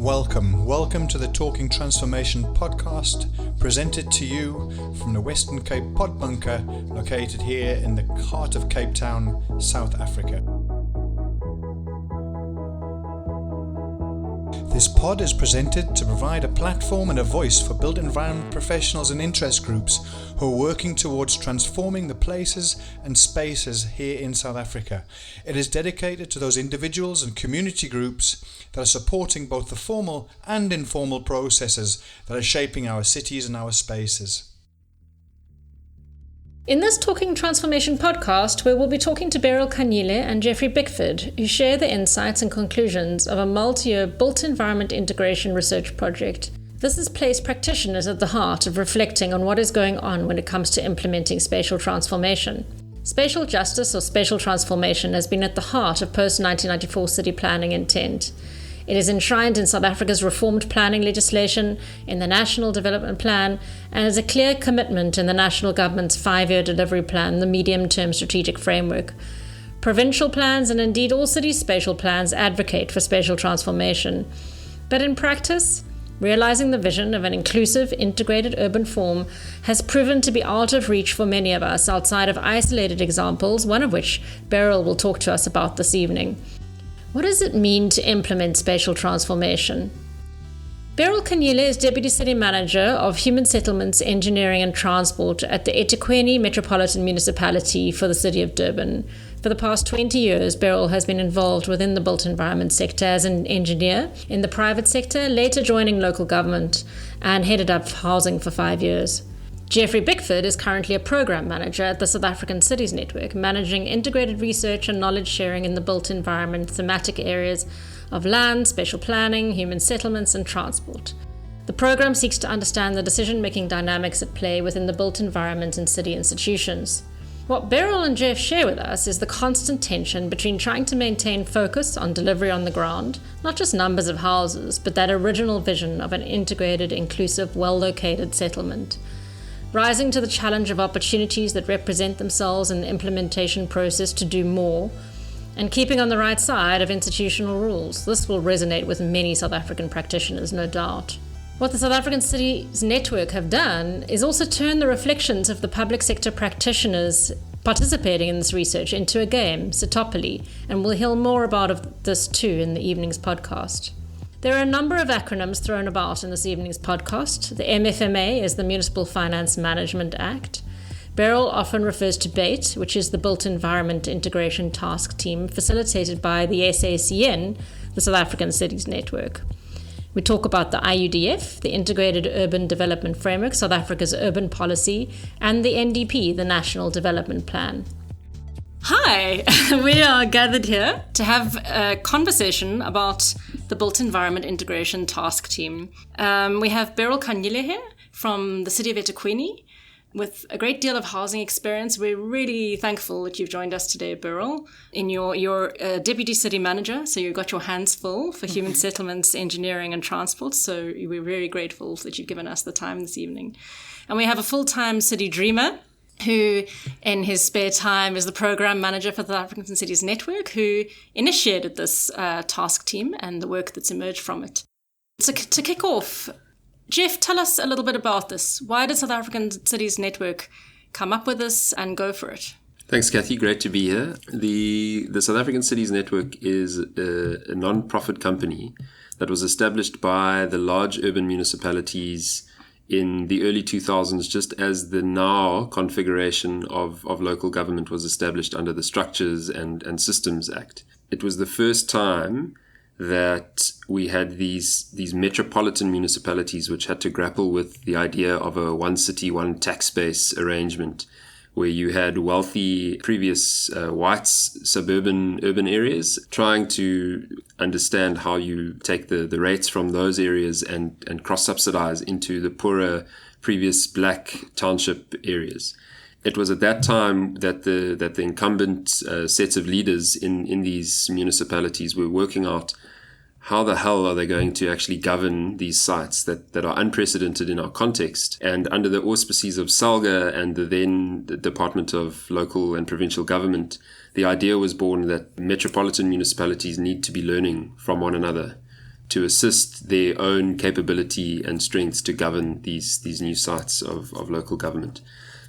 Welcome to the Talking Transformation podcast, presented to you from the Western Cape pod bunker located here in the heart of Cape Town, South Africa. This pod is presented to provide a platform and a voice for built environment professionals and interest groups who are working towards transforming the places and spaces here in South Africa. It is dedicated to those individuals and community groups that are supporting both the formal and informal processes that are shaping our cities and our spaces. In this Talking Transformation podcast, we will be talking to Beryl Kanyile and Jeffrey Bickford, who share the insights and conclusions of a multi-year built environment integration research project. This has placed practitioners at the heart of reflecting on what is going on when it comes to implementing spatial transformation. Spatial justice or spatial transformation has been at the heart of post-1994 city planning intent. It is enshrined in South Africa's reformed planning legislation, in the National Development Plan, and is a clear commitment in the national government's 5-year delivery plan, the medium-term strategic framework. Provincial plans and indeed all city spatial plans advocate for spatial transformation. But in practice, realizing the vision of an inclusive, integrated urban form has proven to be out of reach for many of us outside of isolated examples, one of which Beryl will talk to us about this evening. What does it mean to implement spatial transformation? Beryl Kanyile is Deputy City Manager of Human Settlements, Engineering and Transport at the eThekwini Metropolitan Municipality for the City of Durban. For the past 20 years, Beryl has been involved within the built environment sector as an engineer in the private sector, later joining local government, and headed up housing for 5 years. Jeffrey Bickford is currently a program manager at the South African Cities Network, managing integrated research and knowledge sharing in the built environment thematic areas of land, spatial planning, human settlements, and transport. The program seeks to understand the decision-making dynamics at play within the built environment and city institutions. What Beryl and Jeff share with us is the constant tension between trying to maintain focus on delivery on the ground, not just numbers of houses, but that original vision of an integrated, inclusive, well-located settlement. Rising to the challenge of opportunities that represent themselves in the implementation process to do more, and keeping on the right side of institutional rules. This will resonate with many South African practitioners, no doubt. What the South African Cities Network have done is also turn the reflections of the public sector practitioners participating in this research into a game, Spatially, and we'll hear more about this too in the evening's podcast. There are a number of acronyms thrown about in this evening's podcast. The MFMA is the Municipal Finance Management Act. Beryl often refers to BEITT, which is the Built Environment Integration Task Team, facilitated by the SACN, the South African Cities Network. We talk about the IUDF, the Integrated Urban Development Framework, South Africa's urban policy, and the NDP, the National Development Plan. Hi, we are gathered here to have a conversation about the Built Environment Integration Task Team. We have Beryl Kanyile here from the city of eThekwini with a great deal of housing experience. We're really thankful that you've joined us today, Beryl. You're a Deputy City Manager, so you've got your hands full for human settlements, engineering and transport, so we're very grateful that you've given us the time this evening. And we have a full-time city dreamer, who in his spare time is the program manager for the South African Cities Network, who initiated this task team and the work that's emerged from it. So to kick off, Jeff, tell us a little bit about this. Why did South African Cities Network come up with this and go for it? Thanks, Kathy. Great to be here. The South African Cities Network is a non-profit company that was established by the large urban municipalities in the early 2000s, just as the now configuration of local government was established under the Structures and Systems Act. It was the first time that we had these metropolitan municipalities which had to grapple with the idea of a one city, one tax base arrangement, where you had wealthy, previous white suburban urban areas trying to understand how you take the rates from those areas and cross-subsidize into the poorer, previous black township areas. It was at that time that the incumbent sets of leaders in these municipalities were working out how the hell are they going to actually govern these sites that are unprecedented in our context? And under the auspices of SALGA and the then Department of Local and Provincial Government, the idea was born that metropolitan municipalities need to be learning from one another. to assist their own capability and strengths to govern these new sites of local government.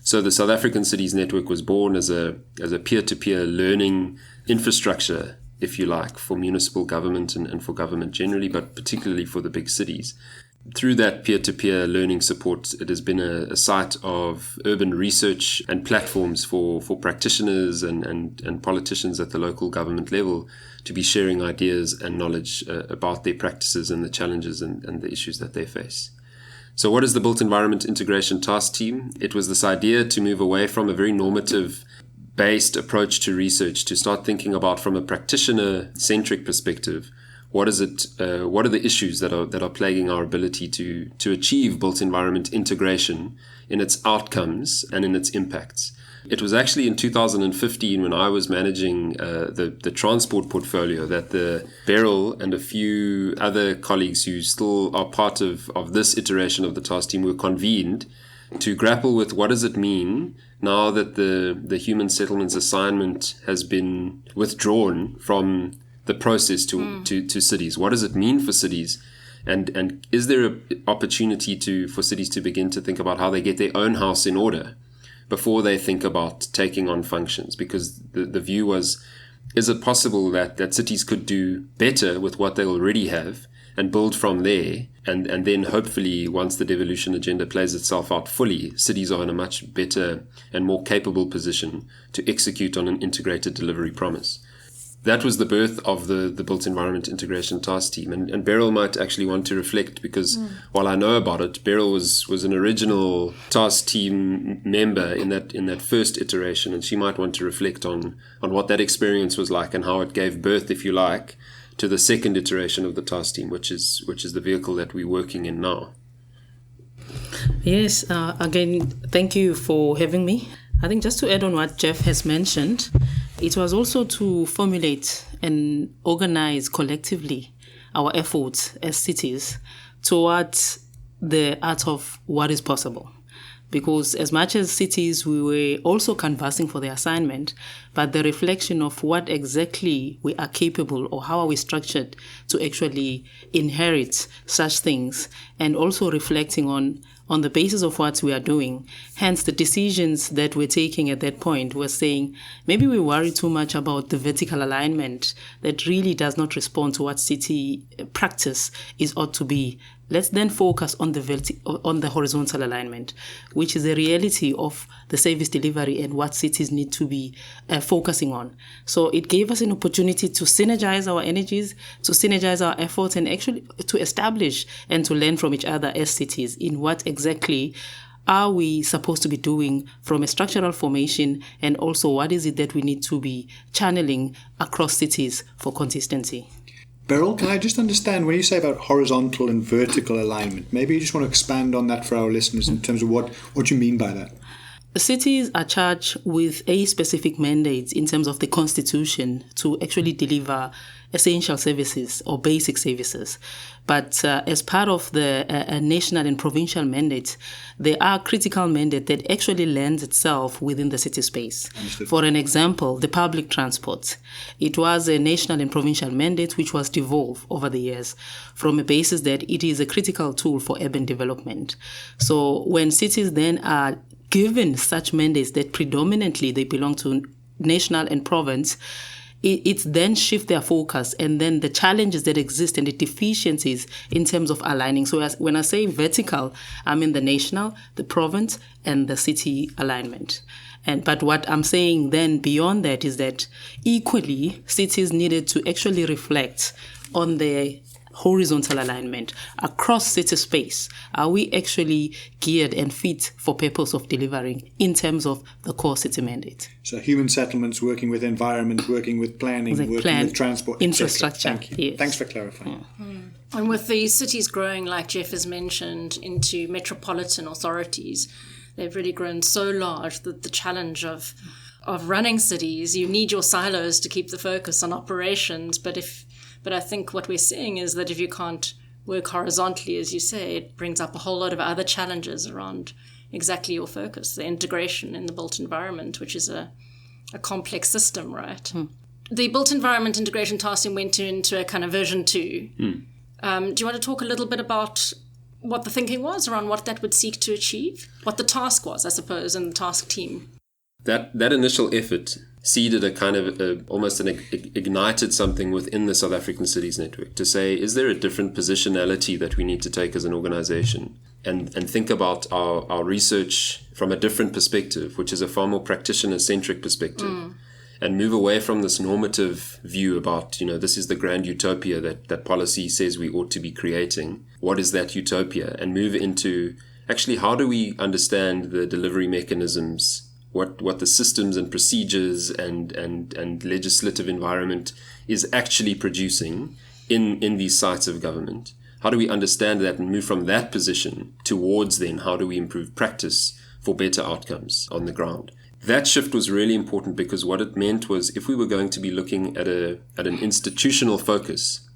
So the South African Cities Network was born as a peer-to-peer learning infrastructure, if you like, for municipal government and for government generally, but particularly for the big cities. Through that peer-to-peer learning support, it has been a site of urban research and platforms for practitioners and politicians at the local government level to be sharing ideas and knowledge about their practices and the challenges and the issues that they face. So what is the Built Environment Integration Task Team? It was this idea to move away from a very normative-based approach to research, to start thinking about from a practitioner-centric perspective. What is it? What are the issues that are plaguing our ability to achieve built environment integration in its outcomes and in its impacts? It was actually in 2015 when I was managing the transport portfolio that the Beryl and a few other colleagues who still are part of this iteration of the task team were convened to grapple with what does it mean now that the human settlements assignment has been withdrawn from the process to cities. What does it mean for cities? And is there an opportunity for cities to begin to think about how they get their own house in order before they think about taking on functions? Because the view was, is it possible that cities could do better with what they already have and build from there? And then hopefully once the devolution agenda plays itself out fully, cities are in a much better and more capable position to execute on an integrated delivery promise. That was the birth of the Built Environment Integration Task Team. And Beryl might actually want to reflect because while I know about it, Beryl was an original task team member in that first iteration, and she might want to reflect on what that experience was like and how it gave birth, if you like, to the second iteration of the task team, which is the vehicle that we're working in now. Yes, again, thank you for having me. I think just to add on what Jeff has mentioned, it was also to formulate and organize collectively our efforts as cities towards the art of what is possible. Because as much as cities, we were also canvassing for the assignment, but the reflection of what exactly we are capable or how are we structured to actually inherit such things, and also reflecting on the basis of what we are doing. Hence, the decisions that we're taking at that point were saying, maybe we worry too much about the vertical alignment that really does not respond to what city practice ought to be. Let's then focus on the horizontal alignment, which is a reality of the service delivery and what cities need to be focusing on. So it gave us an opportunity to synergize our energies, to synergize our efforts, and actually to establish and to learn from each other as cities in what exactly are we supposed to be doing from a structural formation, and also what is it that we need to be channeling across cities for consistency. Beryl, can I just understand when you say about horizontal and vertical alignment, maybe you just want to expand on that for our listeners in terms of what you mean by that? Cities are charged with a specific mandate in terms of the constitution to actually deliver essential services or basic services. But as part of the national and provincial mandate, there are critical mandates that actually lands itself within the city space. Understood. For an example, the public transport. It was a national and provincial mandate which was devolved over the years from a basis that it is a critical tool for urban development. So when cities then are given such mandates that predominantly they belong to national and province, it then shift their focus, and then the challenges that exist and the deficiencies in terms of aligning. So when I say vertical, I mean the national, the province, and the city alignment. But what I'm saying then beyond that is that equally cities needed to actually reflect on their horizontal alignment across city space. Are we actually geared and fit for purpose of delivering in terms of the core city mandate? So human settlements, working with environment, working with planning, working with transport, infrastructure. Thank you. Yes. Thanks for clarifying. Yeah. And with the cities growing, like Jeff has mentioned, into metropolitan authorities, they've really grown so large that the challenge of running cities, you need your silos to keep the focus on operations. But I think what we're seeing is that if you can't work horizontally, as you say, it brings up a whole lot of other challenges around exactly your focus, the integration in the built environment, which is a complex system, right? The Built Environment Integration Task Team went into a kind of version 2 Do you want to talk a little bit about what the thinking was around what that would seek to achieve? What the task was, I suppose, and the task team? That initial effort seeded a kind of almost an ignited something within the South African Cities Network to say, is there a different positionality that we need to take as an organization and think about our research from a different perspective, which is a far more practitioner-centric perspective, and move away from this normative view about, this is the grand utopia that policy says we ought to be creating. What is that utopia? And move into, actually, how do we understand the delivery mechanisms, what the systems and procedures and legislative environment is actually producing in these sites of government? How do we understand that and move from that position towards then how do we improve practice for better outcomes on the ground? That shift was really important because what it meant was if we were going to be looking at an institutional focus,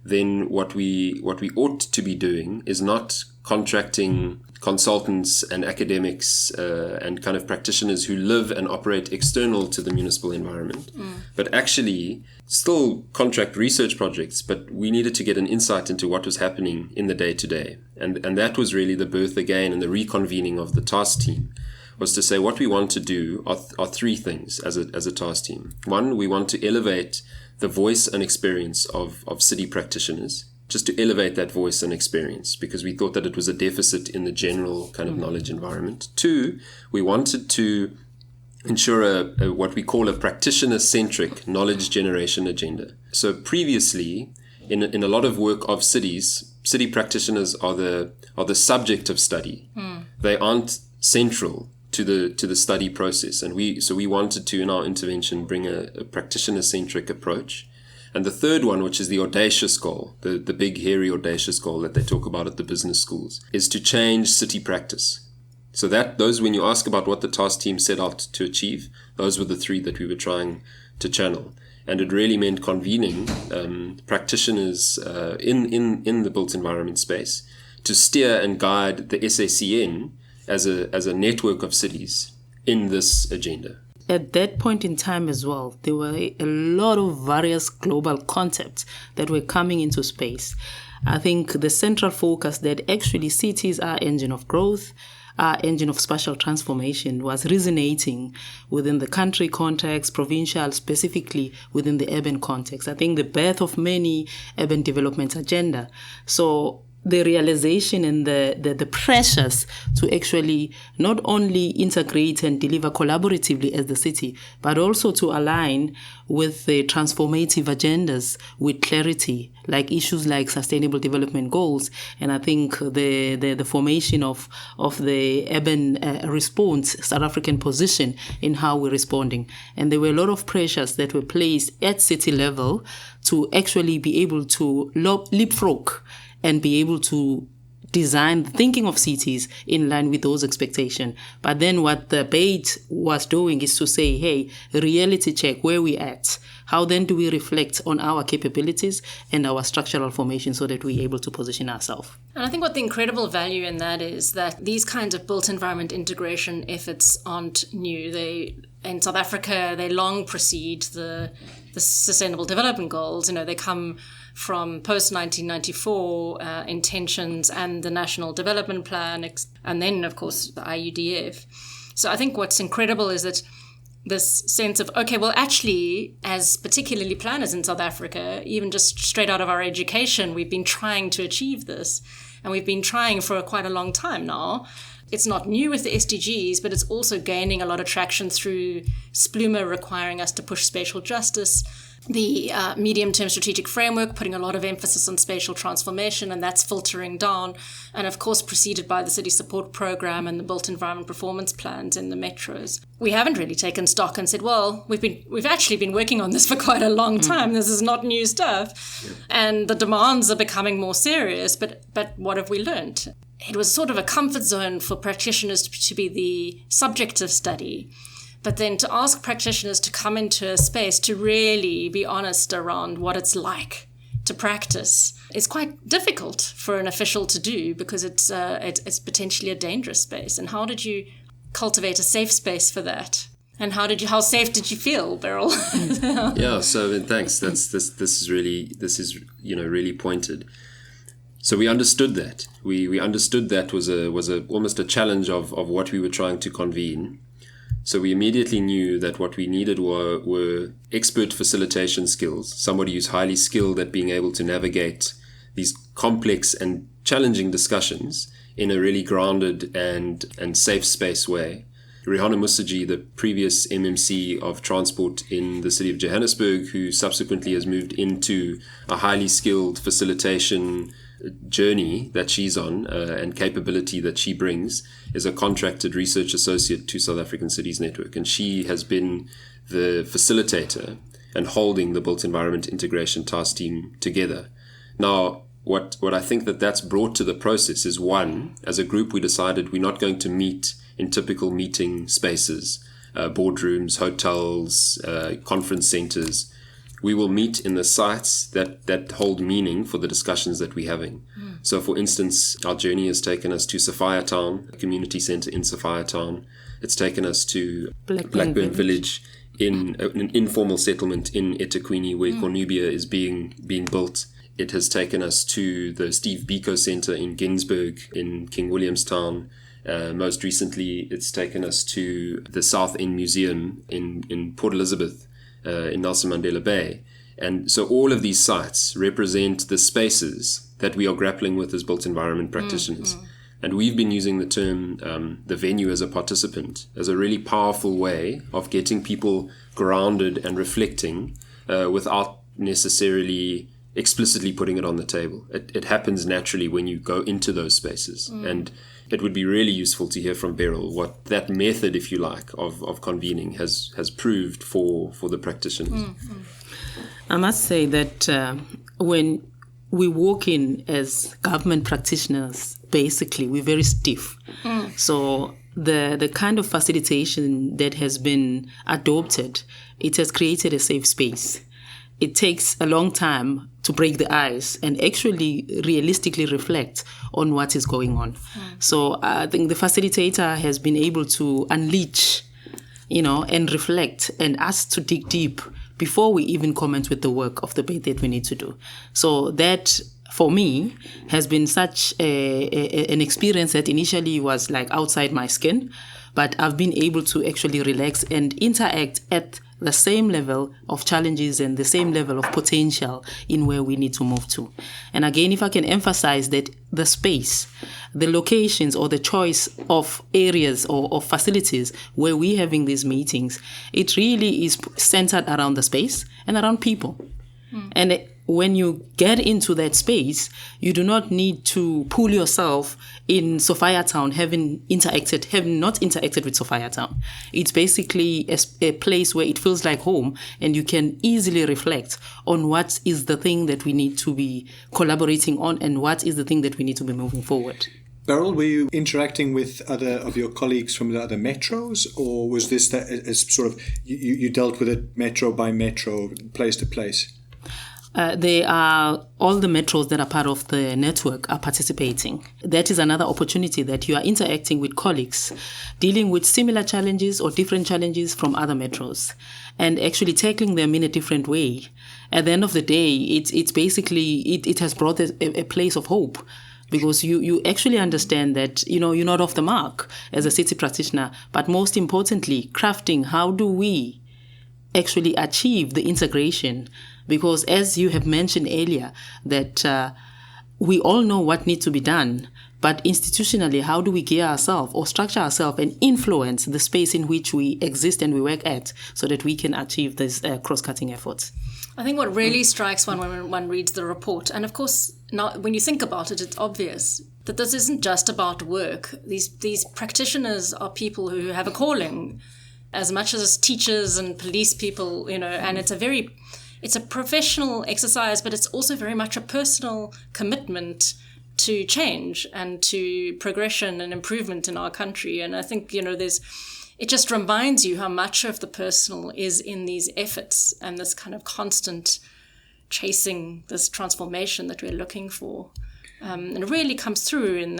then what we ought to be doing is not contracting consultants and academics and kind of practitioners who live and operate external to the municipal environment, but actually still contract research projects, but we needed to get an insight into what was happening in the day-to-day. And that was really the birth again and the reconvening of the task team, was to say what we want to do are three things as a task team. One, we want to elevate the voice and experience of city practitioners, just to elevate that voice and experience, because we thought that it was a deficit in the general kind of knowledge environment. Two, we wanted to ensure what we call a practitioner-centric knowledge generation agenda. So previously, in a lot of work of cities, city practitioners are the subject of study. They aren't central to the study process, and we wanted to, in our intervention, bring a practitioner-centric approach. And the third one, which is the audacious goal, the big, hairy, audacious goal that they talk about at the business schools, is to change city practice. So those, when you ask about what the task team set out to achieve, those were the three that we were trying to channel. And it really meant convening practitioners in the built environment space to steer and guide the SACN as a network of cities in this agenda. At that point in time as well, there were a lot of various global concepts that were coming into space. I think the central focus that actually cities are engine of growth, our engine of spatial transformation was resonating within the country context, provincial, specifically within the urban context. I think the birth of many urban development agenda. So the realization and the pressures to actually not only integrate and deliver collaboratively as the city, but also to align with the transformative agendas with clarity, like issues like sustainable development goals. And I think the formation of the urban response, South African position in how we're responding. And there were a lot of pressures that were placed at city level to actually be able to leapfrog and be able to design the thinking of cities in line with those expectations. But then what the BEITT was doing is to say, hey, reality check, where we at? How then do we reflect on our capabilities and our structural formation so that we're able to position ourselves? And I think what the incredible value in that is that these kinds of built environment integration efforts aren't new. In South Africa, they long precede the Sustainable Development Goals. They come from post-1994 intentions and the National Development Plan, and then, of course, the IUDF. So I think what's incredible is that this sense of, okay, well, actually, as particularly planners in South Africa, even just straight out of our education, we've been trying to achieve this. And we've been trying for quite a long time now. It's not new with the SDGs, but it's also gaining a lot of traction through SPLUMA requiring us to push spatial justice, the medium-term strategic framework putting a lot of emphasis on spatial transformation, and that's filtering down, and of course preceded by the city support program and the built environment performance plans in the metros. We haven't really taken stock and said, well, we've actually been working on this for quite a long time. This is not new stuff. Yeah. And the demands are becoming more serious, but what have we learned? It was sort of a comfort zone for practitioners to be the subject of study. But then to ask practitioners to come into a space to really be honest around what it's like to practice is quite difficult for an official to do because it's potentially a dangerous space. And how did you cultivate a safe space for that? And how safe did you feel, Beryl? Yeah. So thanks. This is really pointed. So we understood that. We understood that was almost a challenge of what we were trying to convene. So we immediately knew that what we needed were expert facilitation skills, somebody who's highly skilled at being able to navigate these complex and challenging discussions in a really grounded and safe space way. Rihanna Musaji, the previous MMC of transport in the city of Johannesburg, who subsequently has moved into a highly skilled facilitation journey that she's on and capability that she brings, is a contracted research associate to South African Cities Network, and she has been the facilitator and holding the built environment integration task team together. Now, what I think that's brought to the process is, one, as a group we decided we're not going to meet in typical meeting spaces, boardrooms, hotels, conference centers. We will meet in the sites that hold meaning for the discussions that we're having. So, for instance, our journey has taken us to Sophia Town, a community centre in Sophia Town. It's taken us to Blackburn Village, in an informal settlement in eThekwini, where Cornubia is being built. It has taken us to the Steve Biko Centre in Ginsberg, in King Williamstown. Most recently, it's taken us to the South End Museum in Port Elizabeth, in Nelson Mandela Bay. And so all of these sites represent the spaces that we are grappling with as built environment practitioners. And we've been using the term, the venue as a participant, as a really powerful way of getting people grounded and reflecting without necessarily explicitly putting it on the table. It happens naturally when you go into those spaces. And it would be really useful to hear from Beryl what that method, if you like, of convening has proved for the practitioners. I must say that when we walk in as government practitioners, basically, we're very stiff. So the kind of facilitation that has been adopted, it has created a safe space. It takes a long time to break the ice and actually realistically reflect on what is going on. So I think the facilitator has been able to unleash, and reflect and ask to dig deep before we even comment with the work of the BEITT that we need to do. So that, for me, has been such an experience that initially was like outside my skin, but I've been able to actually relax and interact at the same level of challenges and the same level of potential in where we need to move to. And again, if I can emphasize that the space, the locations or the choice of areas or of facilities where we're having these meetings, it really is centered around the space and around people. And when you get into that space, you do not need to pull yourself in Sophia Town, having not interacted with Sophia Town. It's basically a place where it feels like home, and you can easily reflect on what is the thing that we need to be collaborating on and what is the thing that we need to be moving forward. Beryl, were you interacting with other of your colleagues from the other metros, or was this as sort of you dealt with it metro by metro, place to place? They are all the metros that are part of the network are participating. That is another opportunity that you are interacting with colleagues, dealing with similar challenges or different challenges from other metros, and actually tackling them in a different way. At the end of the day, it's basically it has brought a place of hope. Because you actually understand that, you're not off the mark as a city practitioner, but most importantly, crafting how do we actually achieve the integration. Because as you have mentioned earlier, that we all know what needs to be done, but institutionally, how do we gear ourselves or structure ourselves and influence the space in which we exist and we work at so that we can achieve these cross-cutting efforts? I think what really strikes one when one reads the report, and of course, now when you think about it, it's obvious that this isn't just about work. These practitioners are people who have a calling, as much as teachers and police people, and it's a professional exercise, but it's also very much a personal commitment to change and to progression and improvement in our country. And I think, it just reminds you how much of the personal is in these efforts and this kind of constant chasing this transformation that we're looking for. And it really comes through in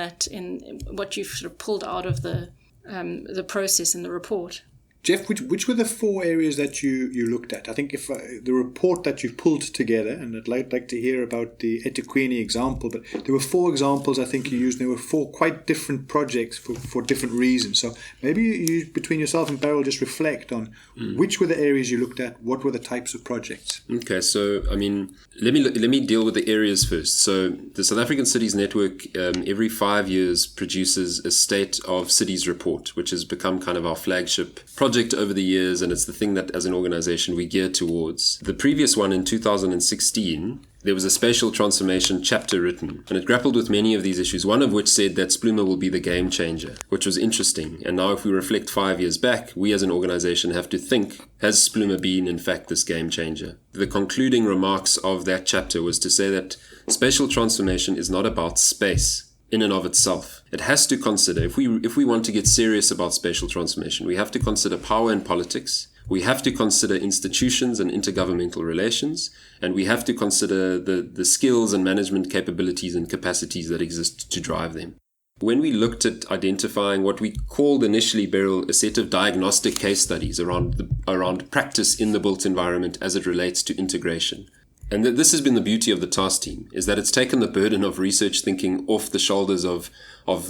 what you've sort of pulled out of the process in the report. Jeff, which were the 4 areas that you looked at? I think if the report that you pulled together, and I'd like to hear about the eThekwini example, but there were 4 examples I think you used. There were 4 quite different projects for different reasons. So maybe you, between yourself and Beryl, just reflect on which were the areas you looked at, what were the types of projects? Okay, so I mean, let me deal with the areas first. So the South African Cities Network every 5 years produces a State of Cities report, which has become kind of our flagship project over the years, and it's the thing that as an organization we gear towards. The previous one in 2016, there was a spatial transformation chapter written, and it grappled with many of these issues, one of which said that Splumer will be the game changer, which was interesting. And now if we reflect 5 years back, we as an organization have to think, has Splumer been in fact this game changer? The concluding remarks of that chapter was to say that spatial transformation is not about space in and of itself. It has to consider, if we want to get serious about spatial transformation, we have to consider power and politics, we have to consider institutions and intergovernmental relations, and we have to consider the skills and management capabilities and capacities that exist to drive them. When we looked at identifying what we called initially, Beryl, a set of diagnostic case studies around practice in the built environment as it relates to integration. And this has been the beauty of the task team, is that it's taken the burden of research thinking off the shoulders of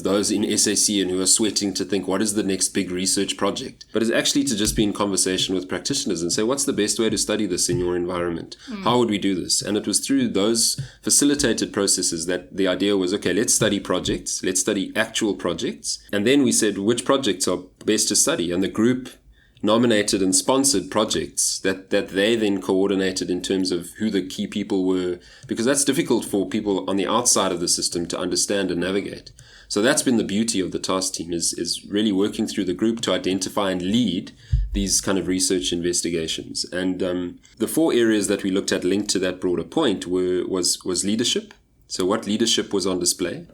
those in SAC and who are sweating to think, what is the next big research project? But it's actually to just be in conversation with practitioners and say, what's the best way to study this in your environment? How would we do this? And it was through those facilitated processes that the idea was, okay, let's study projects, let's study actual projects. And then we said, which projects are best to study? And the group nominated and sponsored projects that they then coordinated in terms of who the key people were, because that's difficult for people on the outside of the system to understand and navigate. So that's been the beauty of the task team, is really working through the group to identify and lead these kind of research investigations. And the 4 areas that we looked at linked to that broader point was leadership. So what leadership was on display?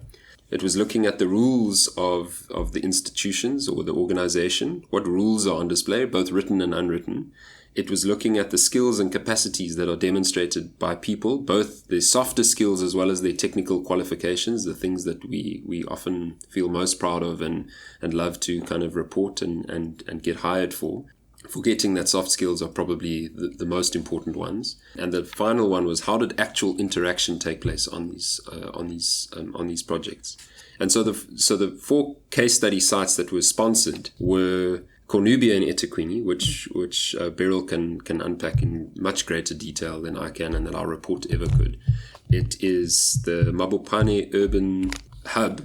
It was looking at the rules of the institutions or the organization, what rules are on display, both written and unwritten. It was looking at the skills and capacities that are demonstrated by people, both their softer skills as well as their technical qualifications, the things that we often feel most proud of and love to kind of report and get hired for. Forgetting that soft skills are probably the most important ones. And the final one was, how did actual interaction take place on these projects? And so the 4 case study sites that were sponsored were Cornubia in eThekwini, which Beryl can unpack in much greater detail than I can and that our report ever could. It is the Mabopane Urban Hub,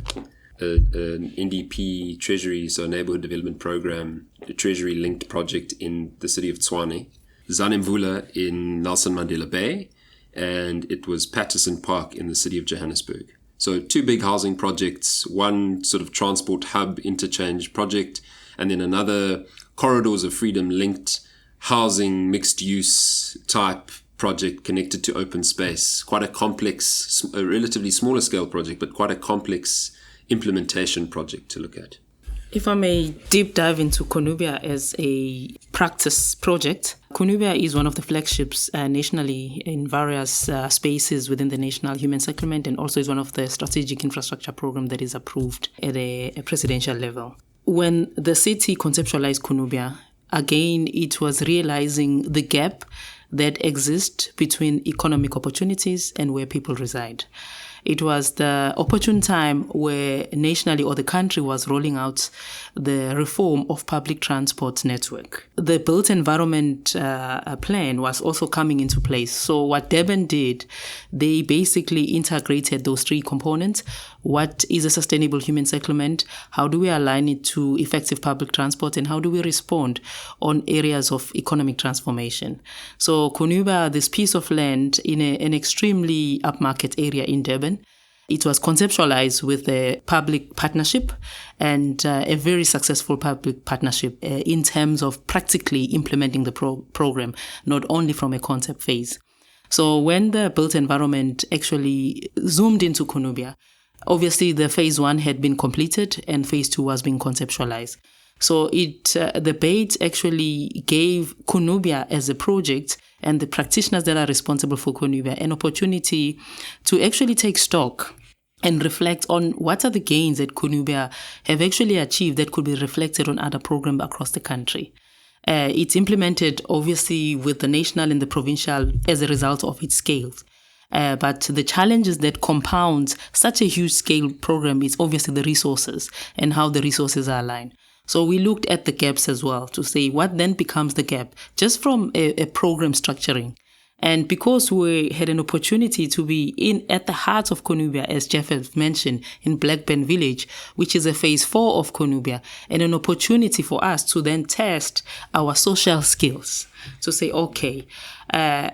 an NDP Treasury, so Neighborhood Development Program, a Treasury-linked project in the city of Tshwane, Zanemvula in Nelson Mandela Bay, and it was Patterson Park in the city of Johannesburg. So 2 big housing projects, one sort of transport hub interchange project, and then another corridors of freedom linked housing mixed-use type project connected to open space. Quite a complex, a relatively smaller scale project, but quite a complex implementation project to look at. If I may deep dive into Cornubia as a practice project, Cornubia is one of the flagships nationally in various spaces within the National Human Settlement, and also is one of the strategic infrastructure program that is approved at a presidential level. When the city conceptualized Cornubia, again, it was realizing the gap that exists between economic opportunities and where people reside. It was the opportune time where nationally or the country was rolling out the reform of public transport network. The built environment plan was also coming into place. So what Durban did, they basically integrated those 3 components. What is a sustainable human settlement? How do we align it to effective public transport? And how do we respond on areas of economic transformation? So Cornubia, this piece of land in an extremely upmarket area in Durban, it was conceptualized with a public partnership and a very successful public partnership in terms of practically implementing the program, not only from a concept phase. So when the built environment actually zoomed into Cornubia, obviously the phase 1 had been completed and phase 2 was being conceptualized. So the BEITT actually gave Cornubia as a project and the practitioners that are responsible for Cornubia an opportunity to actually take stock and reflect on what are the gains that Cornubia have actually achieved that could be reflected on other programs across the country. It's implemented obviously with the national and the provincial as a result of its scales. But the challenges that compound such a huge scale program is obviously the resources and how the resources are aligned. So we looked at the gaps as well to say what then becomes the gap just from a program structuring. And because we had an opportunity to be at the heart of Konubia, as Jeff has mentioned, in Blackburn Village, which is a phase 4 of Konubia, and an opportunity for us to then test our social skills. To say, okay,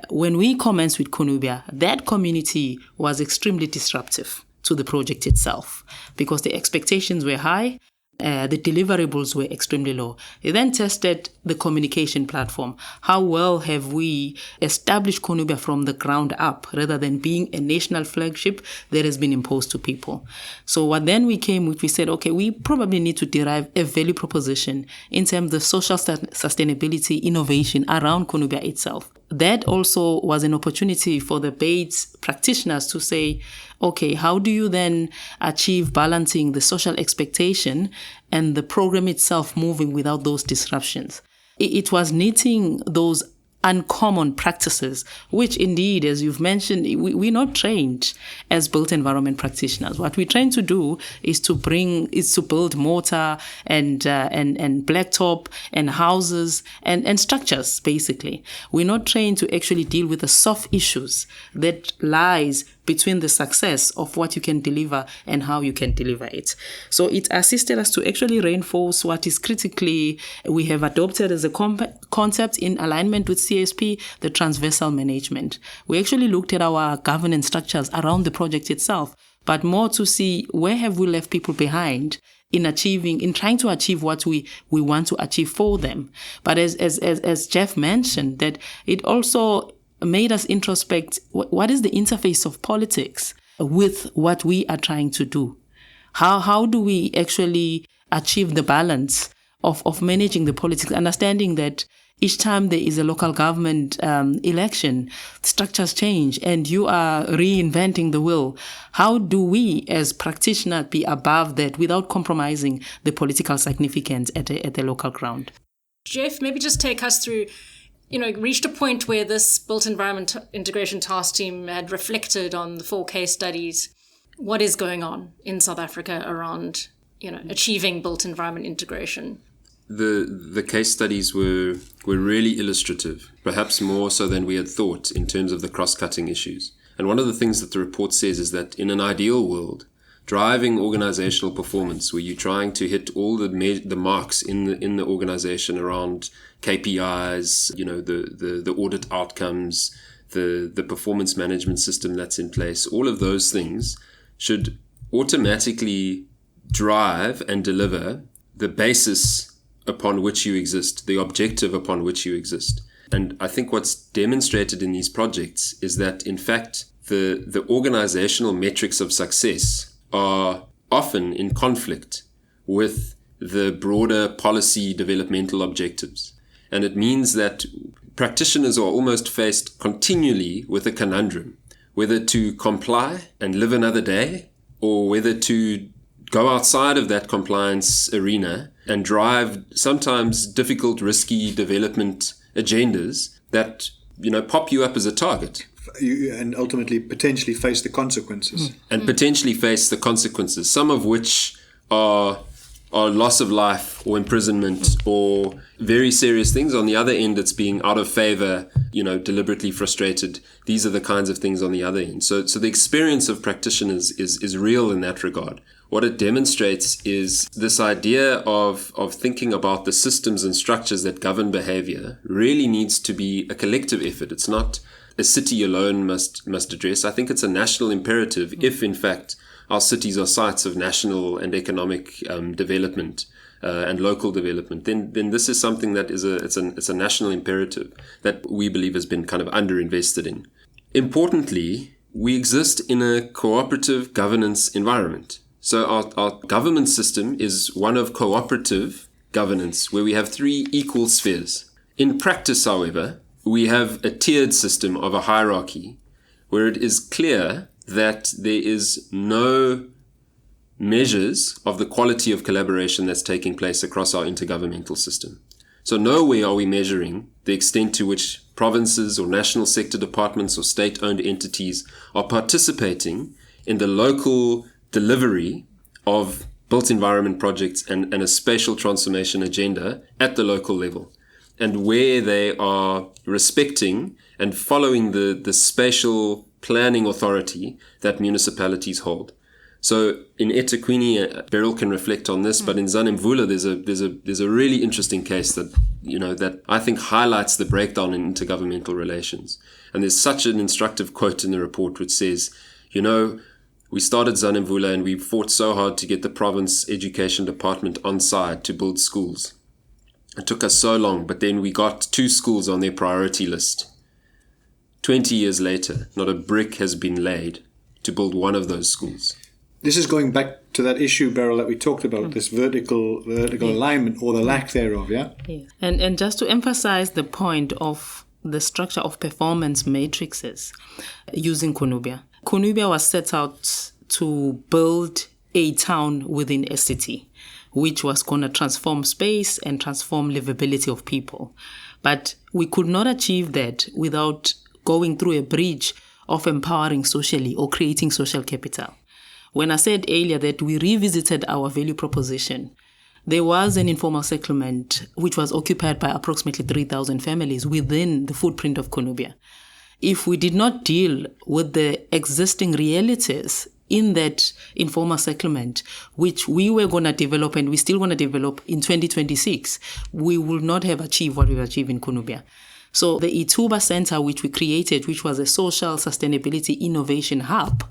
when we commenced with Konubia, that community was extremely disruptive to the project itself because the expectations were high. The deliverables were extremely low. They then tested the communication platform. How well have we established Konubia from the ground up rather than being a national flagship that has been imposed to people? So what then we came with, we said, okay, we probably need to derive a value proposition in terms of social sustainability innovation around Konubia itself. That also was an opportunity for the BEITT practitioners to say, okay, how do you then achieve balancing the social expectation and the program itself moving without those disruptions? It was knitting those uncommon practices, which indeed, as you've mentioned, we're not trained as built environment practitioners. What we're trying to do is to build mortar and blacktop and houses and structures, basically. We're not trained to actually deal with the soft issues that lies between the success of what you can deliver and how you can deliver it. So it assisted us to actually reinforce what is critically we have adopted as a concept in alignment with CSP, the transversal management. We actually looked at our governance structures around the project itself, but more to see where have we left people behind in trying to achieve what we want to achieve for them. But as Jeff mentioned, that it also made us introspect what is the interface of politics with what we are trying to do. How do we actually achieve the balance of managing the politics, understanding that each time there is a local government election, structures change and you are reinventing the wheel. How do we as practitioners be above that without compromising the political significance at the local ground? Jeff, maybe just take us through, reached a point where this built environment integration task team had reflected on the 4 case studies. What is going on in South Africa around, achieving built environment integration? The case studies were really illustrative, perhaps more so than we had thought in terms of the cross-cutting issues. And one of the things that the report says is that in an ideal world, driving organizational performance, where you're trying to hit all the marks in the organization around KPIs, the audit outcomes, the performance management system that's in place, all of those things should automatically drive and deliver the basis upon which you exist, the objective upon which you exist. And I think what's demonstrated in these projects is that, in fact, the organizational metrics of success are often in conflict with the broader policy developmental objectives. And it means that practitioners are almost faced continually with a conundrum, whether to comply and live another day, or whether to go outside of that compliance arena and drive sometimes difficult, risky development agendas that, pop you up as a target. And ultimately potentially face the consequences. And potentially face the consequences, some of which are loss of life or imprisonment or very serious things. On the other end, it's being out of favor, deliberately frustrated. These are the kinds of things on the other end. So the experience of practitioners is real in that regard. What it demonstrates is this idea of thinking about the systems and structures that govern behavior really needs to be a collective effort. It's not a city alone must address. I think it's a national imperative if, in fact, our cities are sites of national and economic development and local development. Then this is something that it's a national imperative that we believe has been kind of underinvested in. Importantly, we exist in a cooperative governance environment. So our government system is one of cooperative governance, where we have 3 equal spheres. In practice, however, we have a tiered system of a hierarchy where it is clear that there is no measures of the quality of collaboration that's taking place across our intergovernmental system. So nowhere are we measuring the extent to which provinces or national sector departments or state-owned entities are participating in the local delivery of built environment projects and a spatial transformation agenda at the local level, and where they are respecting and following the spatial planning authority that municipalities hold. So in eThekwini, Beryl can reflect on this, but in Zanemvula, there's a really interesting case that, that I think highlights the breakdown in intergovernmental relations. And there's such an instructive quote in the report which says, we started Zanemvula and we fought so hard to get the province education department on side to build schools. It took us so long, but then we got 2 schools on their priority list. 20 years later, not a brick has been laid to build one of those schools. This is going back to that issue, Beryl, that we talked about, this vertical alignment or the lack thereof, yeah? And just to emphasize the point of the structure of performance matrices using Konubia. Konubia was set out to build a town within a city, which was going to transform space and transform livability of people. But we could not achieve that without going through a bridge of empowering socially or creating social capital. When I said earlier that we revisited our value proposition, there was an informal settlement which was occupied by approximately 3,000 families within the footprint of Konubia. If we did not deal with the existing realities in that informal settlement, which we were going to develop and we still want to develop in 2026, we will not have achieved what we've achieved in Konubia. So the Ituba Center, which we created, which was a social sustainability innovation hub,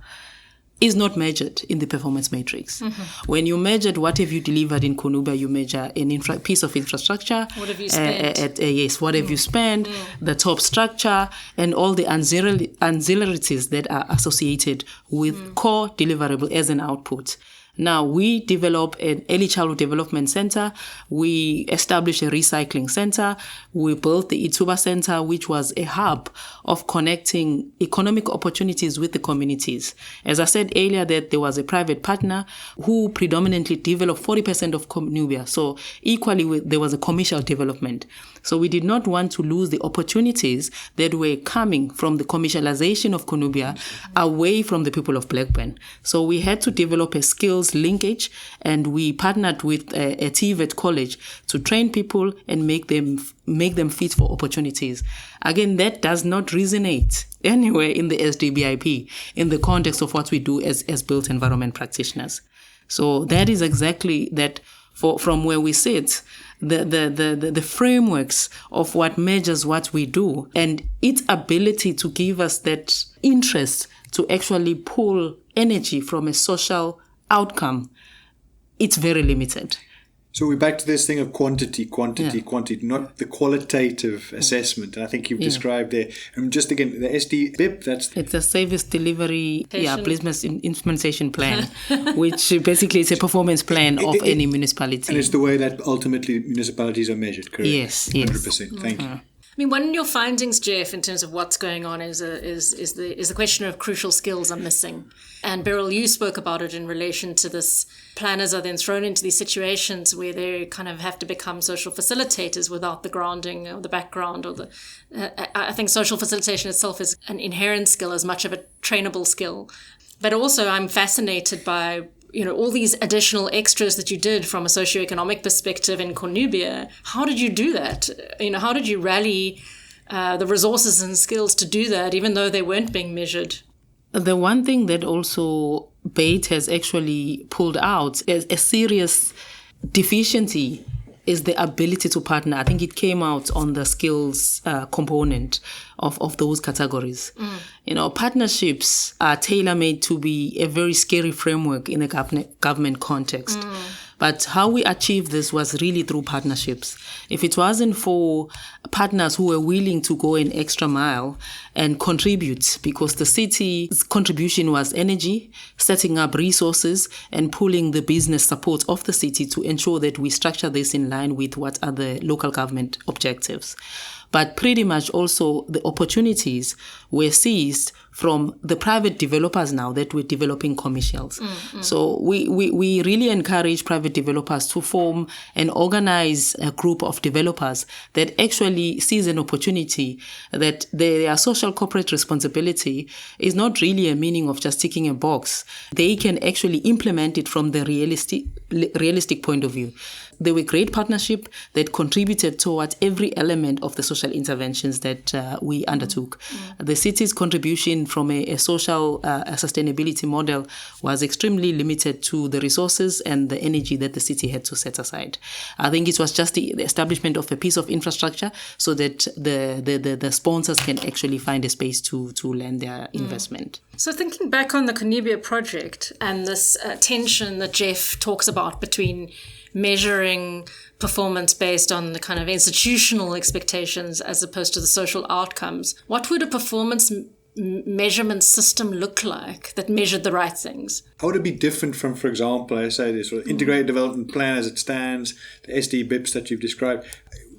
is not measured in the performance matrix. Mm-hmm. When you measured what have you delivered in Konubia, you measure an piece of infrastructure. What have you spent? What have you spent, the top structure, and all the ancillaries that are associated with core deliverable as an output. Now, we develop an early childhood development center. We established a recycling center. We built the Ituba Center, which was a hub of connecting economic opportunities with the communities. As I said earlier, that there was a private partner who predominantly developed 40% of Konubia. So equally, there was a commercial development. So we did not want to lose the opportunities that were coming from the commercialization of Konubia away from the people of Blackburn. So we had to develop a skills linkage, and we partnered with a TVET college to train people and make them fit for opportunities. Again, that does not resonate anywhere in the SDBIP in the context of what we do as built environment practitioners. So that is exactly that. From where we sit, the frameworks of what measures what we do and its ability to give us that interest to actually pull energy from a social outcome, it's very limited. So we're back to this thing of quantity, not the qualitative assessment. And I think you've described there. And just again, the SDBIP, it's a service delivery, business implementation plan, which basically is a performance plan of any municipality. And it's the way that ultimately municipalities are measured, correct? Yes. 100%. Thank you. I mean, one of your findings, Jeff, in terms of what's going on is the question of crucial skills are missing. And Beryl, you spoke about it in relation to this. Planners are then thrown into these situations where they kind of have to become social facilitators without the grounding or the background or the. I think social facilitation itself is an inherent skill as much of a trainable skill. But also, I'm fascinated by all these additional extras that you did from a socioeconomic perspective in Konubia. How did you do that? How did you rally the resources and skills to do that, even though they weren't being measured? The one thing that also BEITT has actually pulled out as a serious deficiency is the ability to partner. I think it came out on the skills component of those categories. Partnerships are tailor-made to be a very scary framework in a government context. But how we achieved this was really through partnerships. If it wasn't for partners who were willing to go an extra mile and contribute, because the city's contribution was energy, setting up resources, and pulling the business support of the city to ensure that we structure this in line with what are the local government objectives. but pretty much also the opportunities were seized from the private developers now that we're developing commercials. So we really encourage private developers to form and organize a group of developers that actually sees an opportunity that their social corporate responsibility is not really a meaning of just ticking a box. They can actually implement it from the realistic point of view. They were great partnership that contributed towards every element of the social interventions that we undertook. The city's contribution from a social sustainability model was extremely limited to the resources and the energy that the city had to set aside. I think it was just the establishment of a piece of infrastructure so that the sponsors can actually find a space to lend their investment. So thinking back on the Conubia project and this tension that Jeff talks about between measuring performance based on the kind of institutional expectations as opposed to the social outcomes, what would a performance measurement system look like that measured the right things? How would it be different from, for example, I say this sort of integrated development plan as it stands, the SD-BIPs that you've described?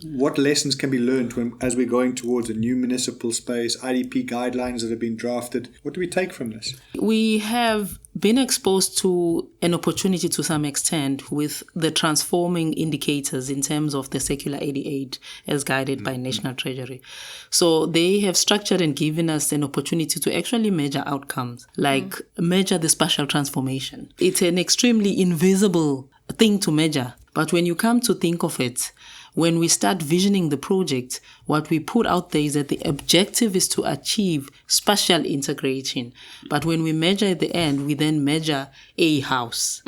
What lessons can be learned as we're going towards a new municipal space, IDP guidelines that have been drafted? What do we take from this? We have been exposed to an opportunity to some extent with the transforming indicators in terms of the Circular 88 as guided by National Treasury. So they have structured and given us an opportunity to actually measure outcomes, like measure the spatial transformation. It's an extremely invisible thing to measure, but when you come to think of it, when we start visioning the project, what we put out there is that the objective is to achieve spatial integration. But when we measure at the end, we then measure a house.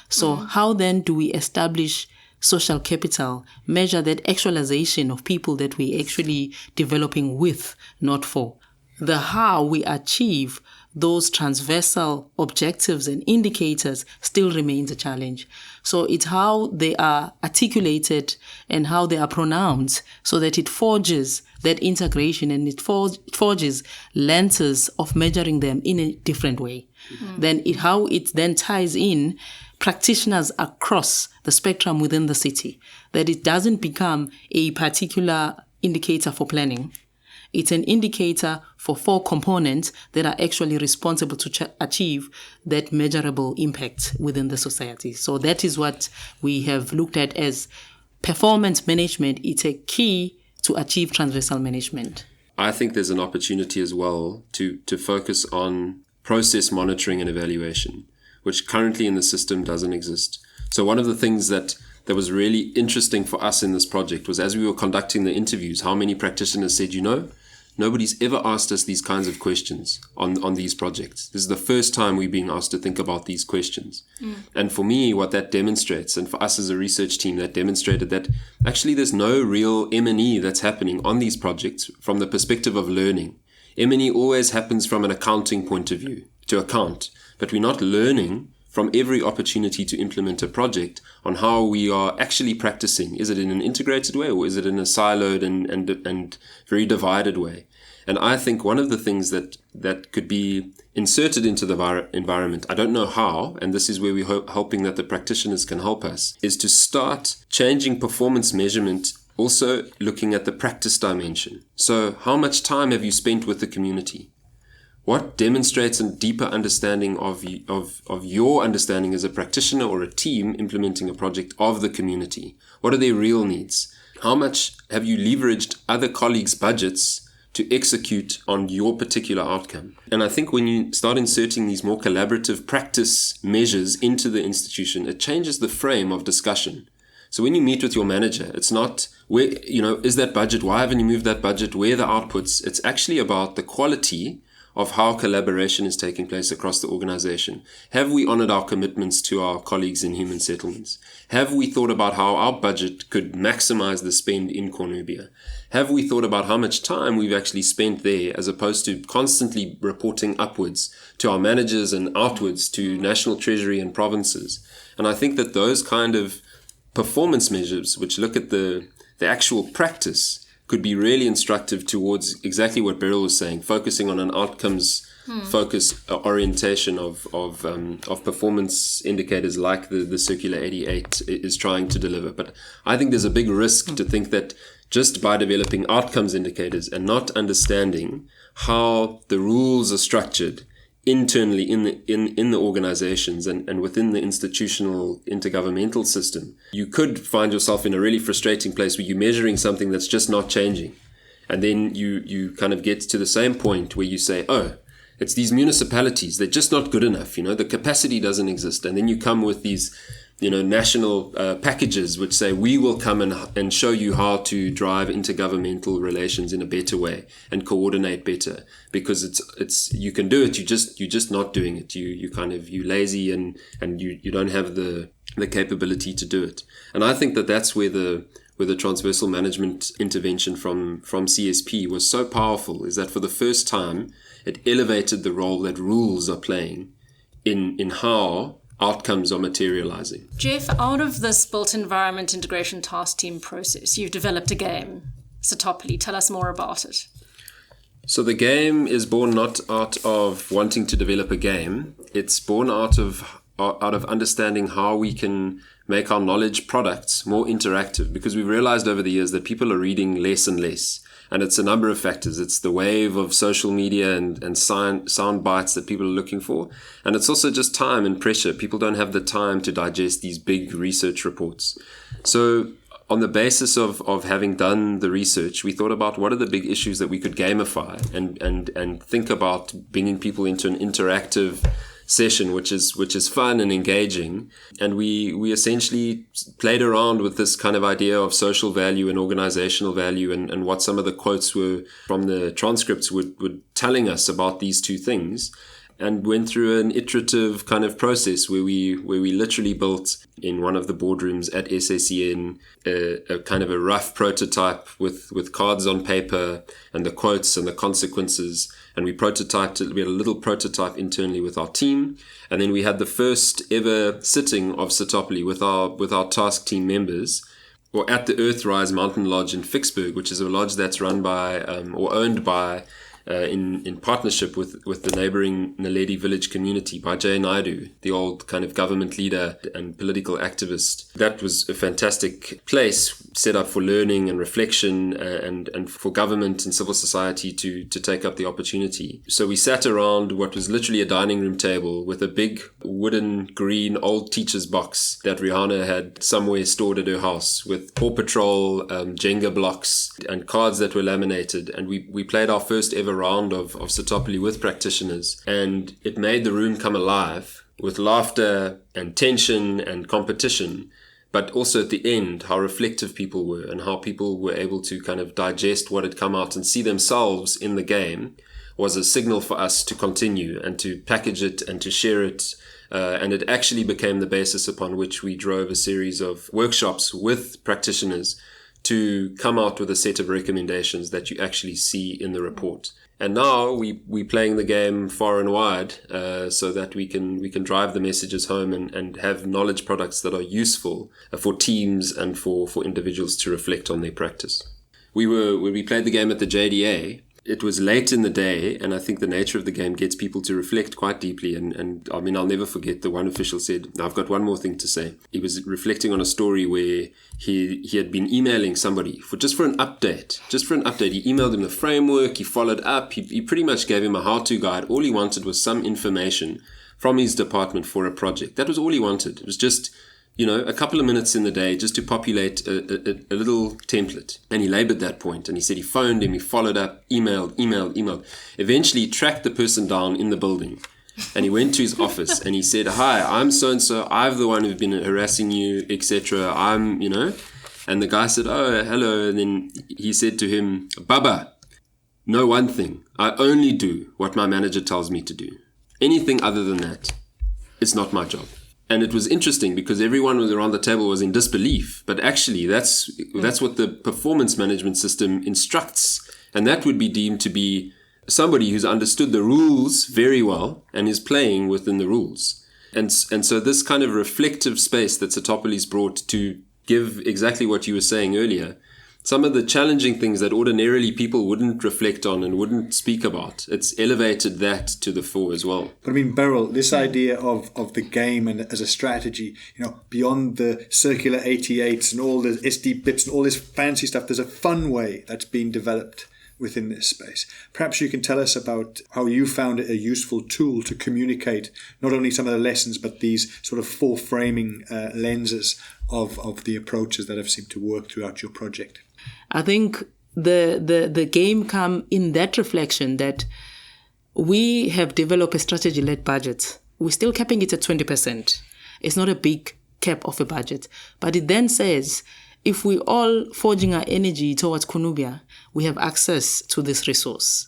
So how then do we establish social capital, measure that actualization of people that we're actually developing with, not for? The how we achieve those transversal objectives and indicators still remains a challenge. So it's how they are articulated and how they are pronounced so that it forges that integration and it forges lenses of measuring them in a different way. Then how it then ties in practitioners across the spectrum within the city, that it doesn't become a particular indicator for planning. It's an indicator for 4 components that are actually responsible to achieve that measurable impact within the society. So that is what we have looked at as performance management. It's a key to achieve transversal management. I think there's an opportunity as well to focus on process monitoring and evaluation, which currently in the system doesn't exist. So one of the things that was really interesting for us in this project was, as we were conducting the interviews, how many practitioners said, nobody's ever asked us these kinds of questions on these projects. This is the first time we're being asked to think about these questions. And for me, what that demonstrates, and for us as a research team, that demonstrated that actually there's no real M&E that's happening on these projects from the perspective of learning. M&E always happens from an accounting point of view, to account. But we're not learning from every opportunity to implement a project on how we are actually practicing. Is it in an integrated way, or is it in a siloed and very divided way? And I think one of the things that could be inserted into the environment, I don't know how, and this is where we're hoping that the practitioners can help us, is to start changing performance measurement, also looking at the practice dimension. So how much time have you spent with the community? What demonstrates a deeper understanding of your understanding as a practitioner or a team implementing a project of the community? What are their real needs? How much have you leveraged other colleagues' budgets to execute on your particular outcome? And I think when you start inserting these more collaborative practice measures into the institution, it changes the frame of discussion. So when you meet with your manager, it's not, where, is that budget? Why haven't you moved that budget? Where are the outputs? It's actually about the quality of how collaboration is taking place across the organization. Have we honored our commitments to our colleagues in human settlements? Have we thought about how our budget could maximize the spend in Conubia? Have we thought about how much time we've actually spent there, as opposed to constantly reporting upwards to our managers and outwards to National Treasury and provinces? And I think that those kind of performance measures, which look at the actual practice, could be really instructive towards exactly what Beryl was saying, focusing on an outcomes focus orientation of performance indicators like the Circular 88 is trying to deliver. But I think there's a big risk to think that just by developing outcomes indicators and not understanding how the rules are structured internally in the organizations and within the institutional intergovernmental system, you could find yourself in a really frustrating place where you're measuring something that's just not changing. And then you kind of get to the same point where you say, oh, it's these municipalities, they're just not good enough, the capacity doesn't exist. And then you come with these national packages which say we will come and show you how to drive intergovernmental relations in a better way and coordinate better, because it's you can do it, you're just not doing it. You lazy and you don't have the capability to do it. And I think that's where the transversal management intervention from CSP was so powerful, is that for the first time it elevated the role that rules are playing in how outcomes are materializing. Jeff, out of this built environment integration task team process, you've developed a game, Spatially. Tell us more about it. So the game is born not out of wanting to develop a game. It's born out of understanding how we can make our knowledge products more interactive, because we've realized over the years that people are reading less and less. And it's a number of factors. It's the wave of social media and sound bites that people are looking for. And it's also just time and pressure. People don't have the time to digest these big research reports. So on the basis of having done the research, we thought about what are the big issues that we could gamify and think about bringing people into an interactive session, which is fun and engaging. And we essentially played around with this kind of idea of social value and organizational value and what some of the quotes were from the transcripts were telling us about these two things, and went through an iterative kind of process where we literally built in one of the boardrooms at SACN a kind of a rough prototype with cards on paper and the quotes and the consequences. And we prototyped it. We had a little prototype internally with our team. And then we had the first ever sitting of Spatially with our task team members, or at the Earthrise Mountain Lodge in Ficksburg, which is a lodge that's run by or owned by in partnership with the neighboring Naledi village community by Jay Naidu, the old kind of government leader and political activist. That was a fantastic place set up for learning and reflection and for government and civil society to take up the opportunity. So we sat around what was literally a dining room table with a big wooden green old teacher's box that Rihanna had somewhere stored at her house, with Paw Patrol Jenga blocks and cards that were laminated. And we played our first ever round of Spatially with practitioners, and it made the room come alive with laughter and tension and competition, but also at the end how reflective people were and how people were able to kind of digest what had come out and see themselves in the game was a signal for us to continue and to package it and to share it. And it actually became the basis upon which we drove a series of workshops with practitioners to come out with a set of recommendations that you actually see in the report. And now we're playing the game far and wide so that we can drive the messages home and have knowledge products that are useful for teams and for individuals to reflect on their practice. When we played the game at the JDA, it was late in the day, and I think the nature of the game gets people to reflect quite deeply. And I mean, I'll never forget the one official said, I've got one more thing to say. He was reflecting on a story where he had been emailing somebody for an update. He emailed him the framework, he followed up, he pretty much gave him a how-to guide. All he wanted was some information from his department for a project. That was all he wanted. It was just, a couple of minutes in the day just to populate a little template. And he labored that point, and he said he phoned him, he followed up, emailed. Eventually tracked the person down in the building, and he went to his office and he said, "Hi, I'm so-and-so, I'm the one who's been harassing you, etc. And the guy said, "Oh, hello." And then he said to him, "Baba, know one thing, I only do what my manager tells me to do. Anything other than that, it's not my job." And it was interesting because everyone around the table was in disbelief. But actually, that's what the performance management system instructs. And that would be deemed to be somebody who's understood the rules very well and is playing within the rules. And so this kind of reflective space that Spatially's brought to give exactly what you were saying earlier some of the challenging things that ordinarily people wouldn't reflect on and wouldn't speak about. It's elevated that to the fore as well. But I mean, Beryl, this idea of the game and as a strategy, beyond the circular 88s and all the SD bits and all this fancy stuff, there's a fun way that's been developed within this space. Perhaps you can tell us about how you found it a useful tool to communicate not only some of the lessons, but these sort of four framing lenses of the approaches that have seemed to work throughout your project. I think the game come in that reflection that we have developed a strategy-led budget. We're still capping it at 20%. It's not a big cap of a budget. But it then says, if we all forging our energy towards Kunubia, we have access to this resource.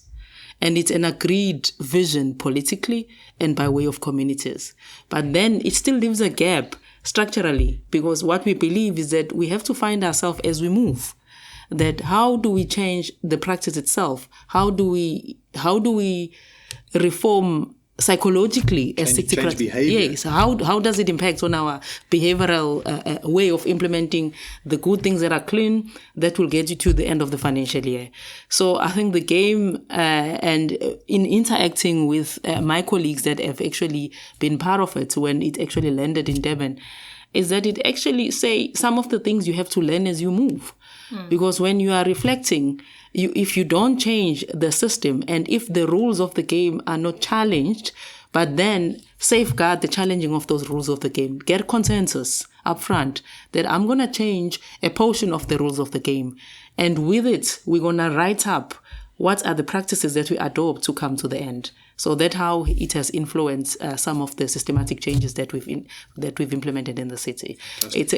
And it's an agreed vision politically and by way of communities. But then it still leaves a gap structurally, because what we believe is that we have to find ourselves as we move. That how do we change the practice itself? How do we reform psychologically as city change behavior? Yes. How does it impact on our behavioral way of implementing the good things that are clean that will get you to the end of the financial year? So I think the game and in interacting with my colleagues that have actually been part of it when it actually landed in Durban, is that it actually say some of the things you have to learn as you move. Because when you are reflecting, if you don't change the system and if the rules of the game are not challenged, but then safeguard the challenging of those rules of the game, get consensus up front that I'm going to change a portion of the rules of the game. And with it, we're going to write up what are the practices that we adopt to come to the end. So that's how it has influenced some of the systematic changes that we've implemented in the city. It's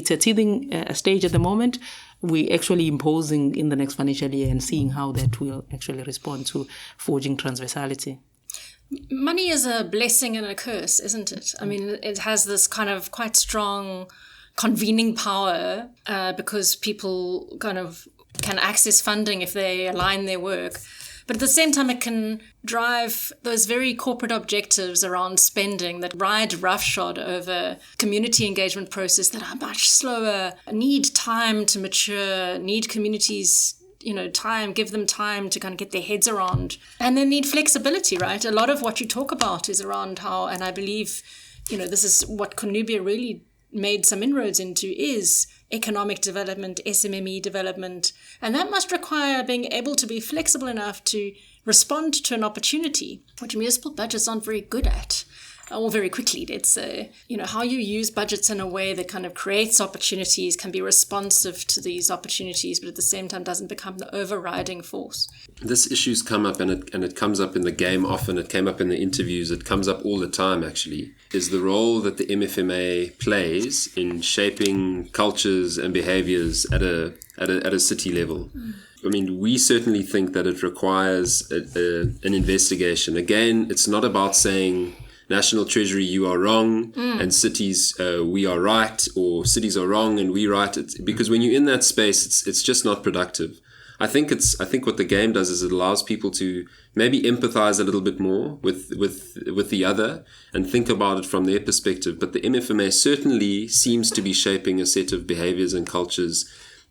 a teething stage at the moment. We're actually imposing in the next financial year and seeing how that will actually respond to forging transversality. Money is a blessing and a curse, isn't it? I mean, it has this kind of quite strong convening power because people kind of can access funding if they align their work. But at the same time, it can drive those very corporate objectives around spending that ride roughshod over community engagement process that are much slower, need time to mature, need communities, time, give them time to kind of get their heads around. And they need flexibility, right? A lot of what you talk about is around how, and I believe, this is what Kunubia really made some inroads into, is economic development, SMME development. And that must require being able to be flexible enough to respond to an opportunity, which municipal budgets aren't very good at. Or very quickly, let's say. How you use budgets in a way that kind of creates opportunities, can be responsive to these opportunities, but at the same time doesn't become the overriding force. This issue's come up, and it comes up in the game often, it came up in the interviews, it comes up all the time actually, is the role that the MFMA plays in shaping cultures and behaviors at a city level. I mean, we certainly think that it requires an investigation. Again, it's not about saying, National Treasury, you are wrong, and cities, we are right, or cities are wrong and we right. Because when you're in that space, it's just not productive. I think what the game does is it allows people to maybe empathize a little bit more with the other and think about it from their perspective. But the MFMA certainly seems to be shaping a set of behaviors and cultures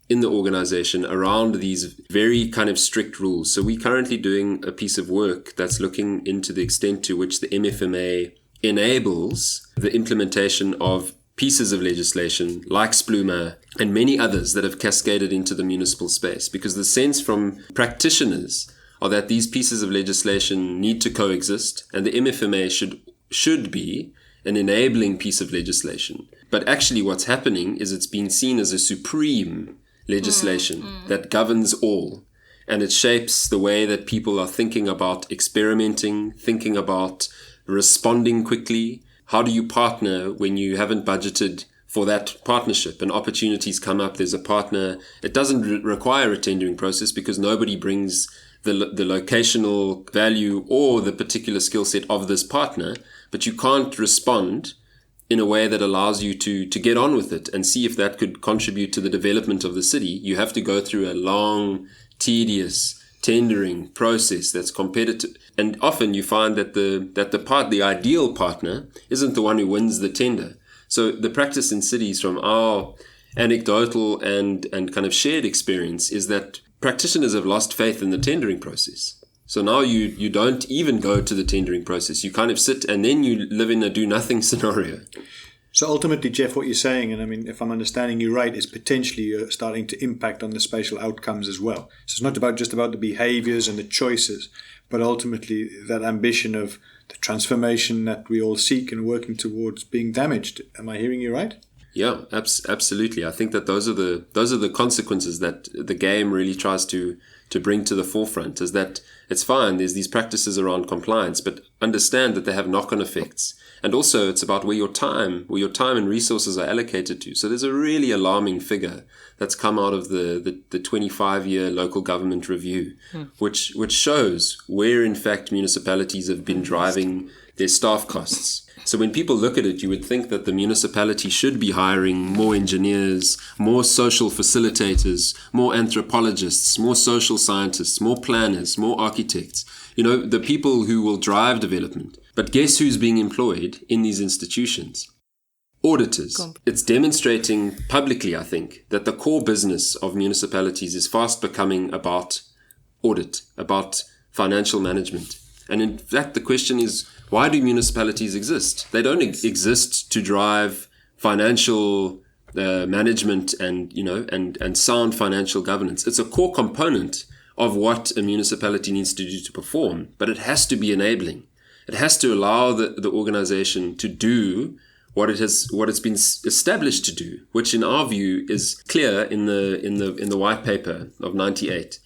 in the organization around these very kind of strict rules. So we're currently doing a piece of work that's looking into the extent to which the MFMA enables the implementation of pieces of legislation like Spluma and many others that have cascaded into the municipal space. Because the sense from practitioners are that these pieces of legislation need to coexist, and the MFMA should be an enabling piece of legislation. But actually what's happening is it's been seen as a supreme legislation that governs all, and it shapes the way that people are thinking about experimenting, thinking about responding quickly. How do you partner when you haven't budgeted for that partnership and opportunities come up? There's a partner. It doesn't require a tendering process because nobody brings the locational value or the particular skill set of this partner, but you can't respond in a way that allows you to get on with it and see if that could contribute to the development of the city. You have to go through a long, tedious tendering process that's competitive. And often you find that the ideal partner isn't the one who wins the tender. So the practice in cities from our anecdotal and kind of shared experience is that practitioners have lost faith in the tendering process. So now you don't even go to the tendering process. You kind of sit and then you live in a do-nothing scenario. So ultimately, Jeff, what you're saying, and I mean, if I'm understanding you right, is potentially you're starting to impact on the spatial outcomes as well. So it's not just about the behaviors and the choices, but ultimately that ambition of the transformation that we all seek and working towards being damaged. Am I hearing you right? Yeah, absolutely. I think that those are the consequences that the game really tries to bring to the forefront, is that it's fine, there's these practices around compliance, but understand that they have knock-on effects. And also it's about where your time and resources are allocated to. So there's a really alarming figure that's come out of the 25-year local government review, which shows where in fact municipalities have been driving their staff costs. So when people look at it, you would think that the municipality should be hiring more engineers, more social facilitators, more anthropologists, more social scientists, more planners, more architects, the people who will drive development. But guess who's being employed in these institutions? Auditors. It's demonstrating publicly, I think, that the core business of municipalities is fast becoming about audit, about financial management. And in fact, the question is, why do municipalities exist? They don't exist to drive financial management and sound financial governance. It's a core component of what a municipality needs to do to perform, but it has to be enabling. It has to allow the organization to do what it's been established to do, which in our view is clear in the white paper of 98.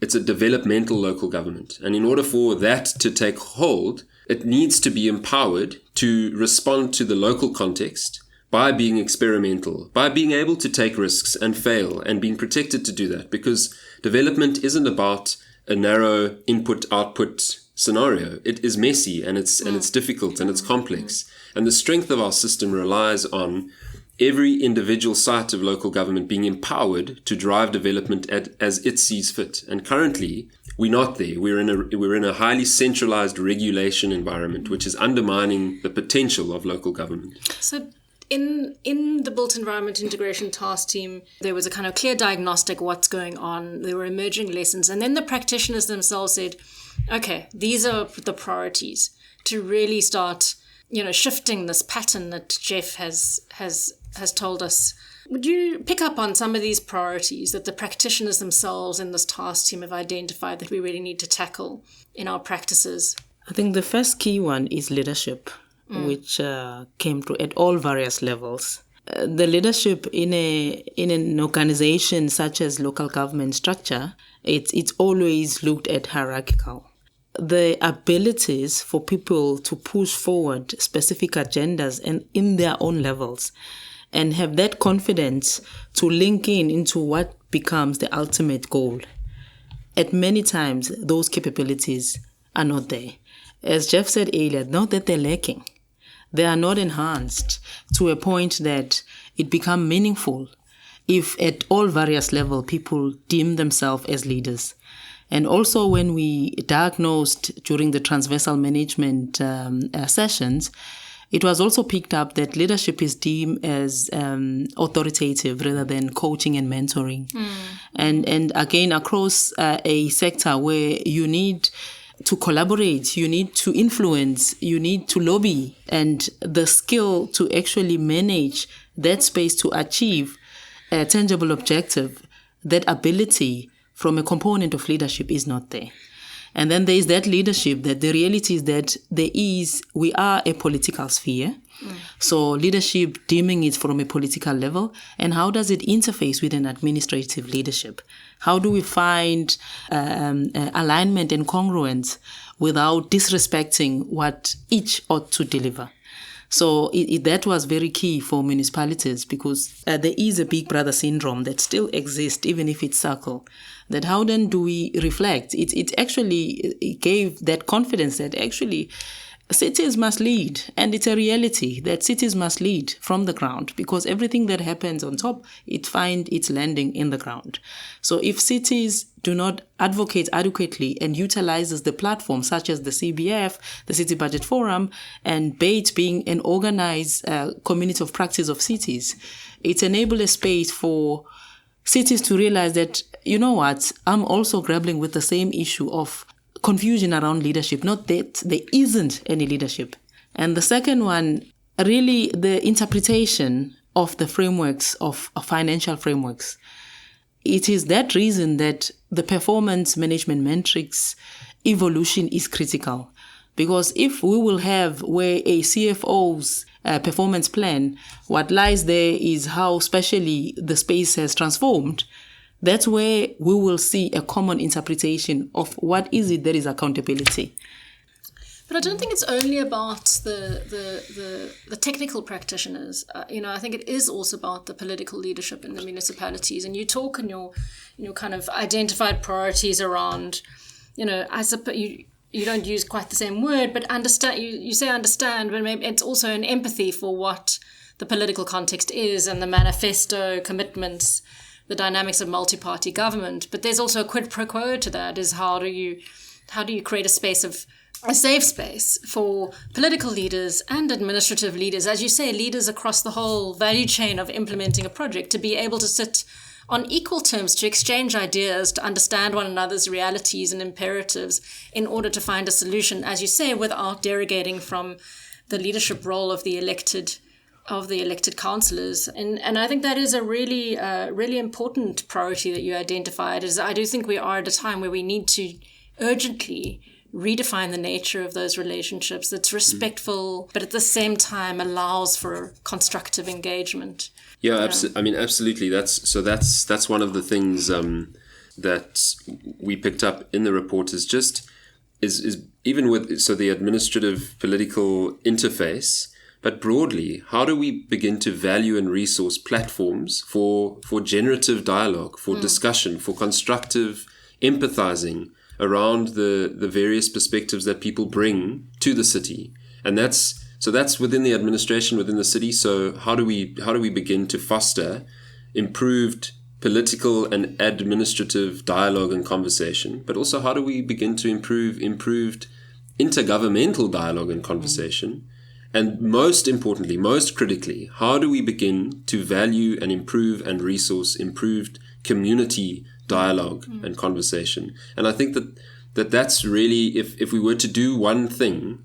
It's a developmental local government. And in order for that to take hold, it needs to be empowered to respond to the local context by being experimental, by being able to take risks and fail and being protected to do that. Because development isn't about a narrow input-output scenario. It is messy and it's difficult and it's complex. And the strength of our system relies on every individual site of local government being empowered to drive development as it sees fit. And currently, we're not there. We're in a highly centralized regulation environment, which is undermining the potential of local government. So in the built environment integration task team, there was a kind of clear diagnostic of what's going on. There were emerging lessons. And then the practitioners themselves said, okay, these are the priorities to really start, shifting this pattern that Jeff has told us. Would you pick up on some of these priorities that the practitioners themselves in this task team have identified that we really need to tackle in our practices? I think the first key one is leadership, which came through at all various levels. The leadership in an organization such as local government structure, it's always looked at hierarchical. The abilities for people to push forward specific agendas and in their own levels and have that confidence to link into what becomes the ultimate goal. At many times, those capabilities are not there. As Jeff said earlier, not that they're lacking. They are not enhanced to a point that it becomes meaningful if at all various levels people deem themselves as leaders. And also when we diagnosed during the transversal management sessions, it was also picked up that leadership is deemed as authoritative rather than coaching and mentoring. And again, across a sector where you need to collaborate, you need to influence, you need to lobby, and the skill to actually manage that space to achieve a tangible objective, that ability from a component of leadership is not there. And then there is that leadership that the reality is that we are a political sphere. So leadership deeming it from a political level, and how does it interface with an administrative leadership? How do we find alignment and congruence without disrespecting what each ought to deliver? So that was very key for municipalities, because there is a big brother syndrome that still exists, even if it's subtle. That how then do we reflect? It actually gave that confidence that actually cities must lead, and it's a reality that cities must lead from the ground, because everything that happens on top, it finds its landing in the ground. So if cities do not advocate adequately and utilizes the platforms such as the CBF, the City Budget Forum, and BEITT being an organized community of practice of cities, it enables a space for cities to realize that, you know what, I'm also grappling with the same issue of confusion around leadership, not that there isn't any leadership. And the second one, really the interpretation of the frameworks, of financial frameworks. It is that reason that the performance management metrics evolution is critical. Because if we will have where a CFO's performance plan, what lies there is how spatially the space has transformed. That's where we will see a common interpretation of what is it that is accountability. But I don't think it's only about the technical practitioners. I think it is also about the political leadership in the municipalities. And you talk in your kind of identified priorities around, I suppose you don't use quite the same word, but understand. You say understand, but maybe it's also an empathy for what the political context is and the manifesto commitments, the dynamics of multi-party government. But there's also a quid pro quo to that, is how do you create a safe space for political leaders and administrative leaders, as you say, leaders across the whole value chain of implementing a project, to be able to sit on equal terms, to exchange ideas, to understand one another's realities and imperatives in order to find a solution, as you say, without derogating from the leadership role of the elected councillors. And I think that is a really, really important priority that you identified. Is I do think we are at a time where we need to urgently redefine the nature of those relationships that's respectful, but at the same time allows for constructive engagement. Yeah, absolutely. That's one of the things that we picked up in the report is even with the administrative political interface. But broadly, how do we begin to value and resource platforms for generative dialogue, for discussion, for constructive empathizing around the various perspectives that people bring to the city? And that's within the administration, within the city. So how do we begin to foster improved political and administrative dialogue and conversation? But also, how do we begin to improved intergovernmental dialogue and conversation? And most importantly, most critically, how do we begin to value and improve and resource improved community dialogue and conversation? And I think that's really, if we were to do one thing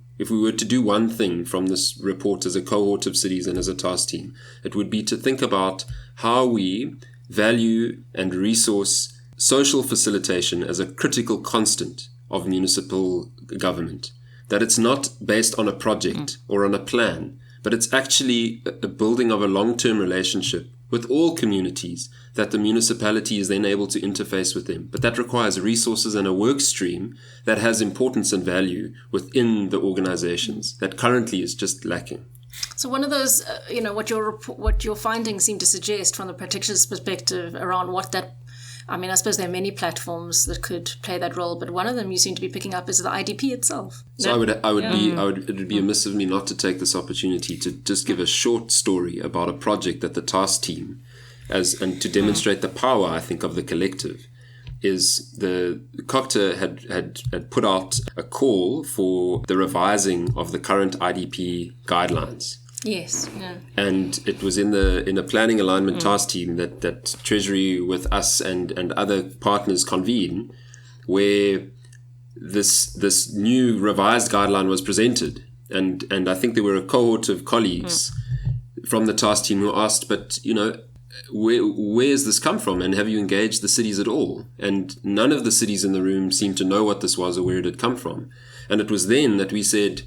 from this report as a cohort of cities and as a task team, it would be to think about how we value and resource social facilitation as a critical constant of municipal government. That it's not based on a project or on a plan, but it's actually a building of a long-term relationship with all communities that the municipality is then able to interface with them. But that requires resources and a work stream that has importance and value within the organizations that currently is just lacking. So one of those, what your findings seem to suggest from the practitioner's perspective around what that, I suppose there are many platforms that could play that role, but one of them you seem to be picking up is the IDP itself. So it would be amiss of me not to take this opportunity to just give a short story about a project that the task team, and to demonstrate the power, I think, of the collective, is the COCTA had put out a call for the revising of the current IDP guidelines. Yes, yeah. And it was in a planning alignment task team that Treasury with us and other partners convene, where this new revised guideline was presented. And I think there were a cohort of colleagues from the task team who asked, but where has this come from, and have you engaged the cities at all? And none of the cities in the room seemed to know what this was or where it had come from. And it was then that we said,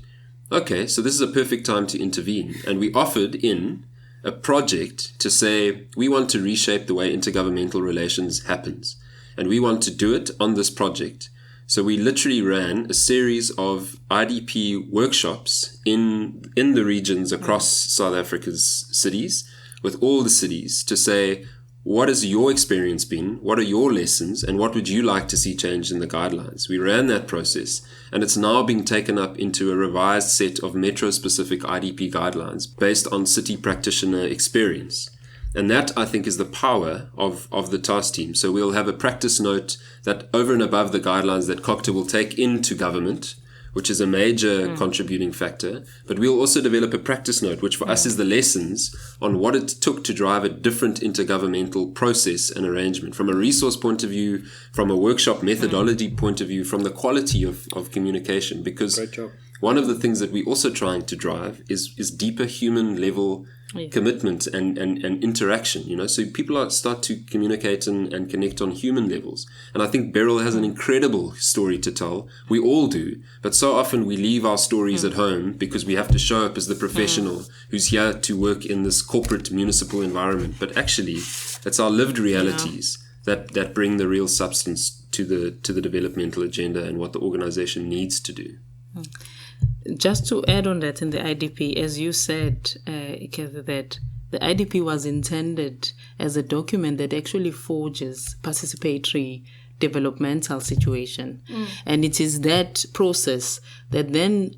okay, so this is a perfect time to intervene. And we offered in a project to say, we want to reshape the way intergovernmental relations happens. And we want to do it on this project. So we literally ran a series of IDP workshops in the regions across South Africa's cities, with all the cities, to say, what has your experience been? What are your lessons? And what would you like to see changed in the guidelines? We ran that process, and it's now being taken up into a revised set of metro-specific IDP guidelines based on city practitioner experience. And that, I think, is the power of the task team. So we'll have a practice note that over and above the guidelines that COCTA will take into government, which is a major contributing factor. But we'll also develop a practice note, which for us is the lessons on what it took to drive a different intergovernmental process and arrangement from a resource point of view, from a workshop methodology point of view, from the quality of communication. Because one of the things that we're also trying to drive is deeper human level commitment and interaction, so people start to communicate and connect on human levels. And I think Beryl has an incredible story to tell. We all do, but so often we leave our stories at home because we have to show up as the professional who's here to work in this corporate municipal environment. But actually, it's our lived realities that bring the real substance to the developmental agenda and what the organization needs to do. Just to add on that, in the IDP, as you said, that the IDP was intended as a document that actually forges participatory developmental situation. And it is that process that then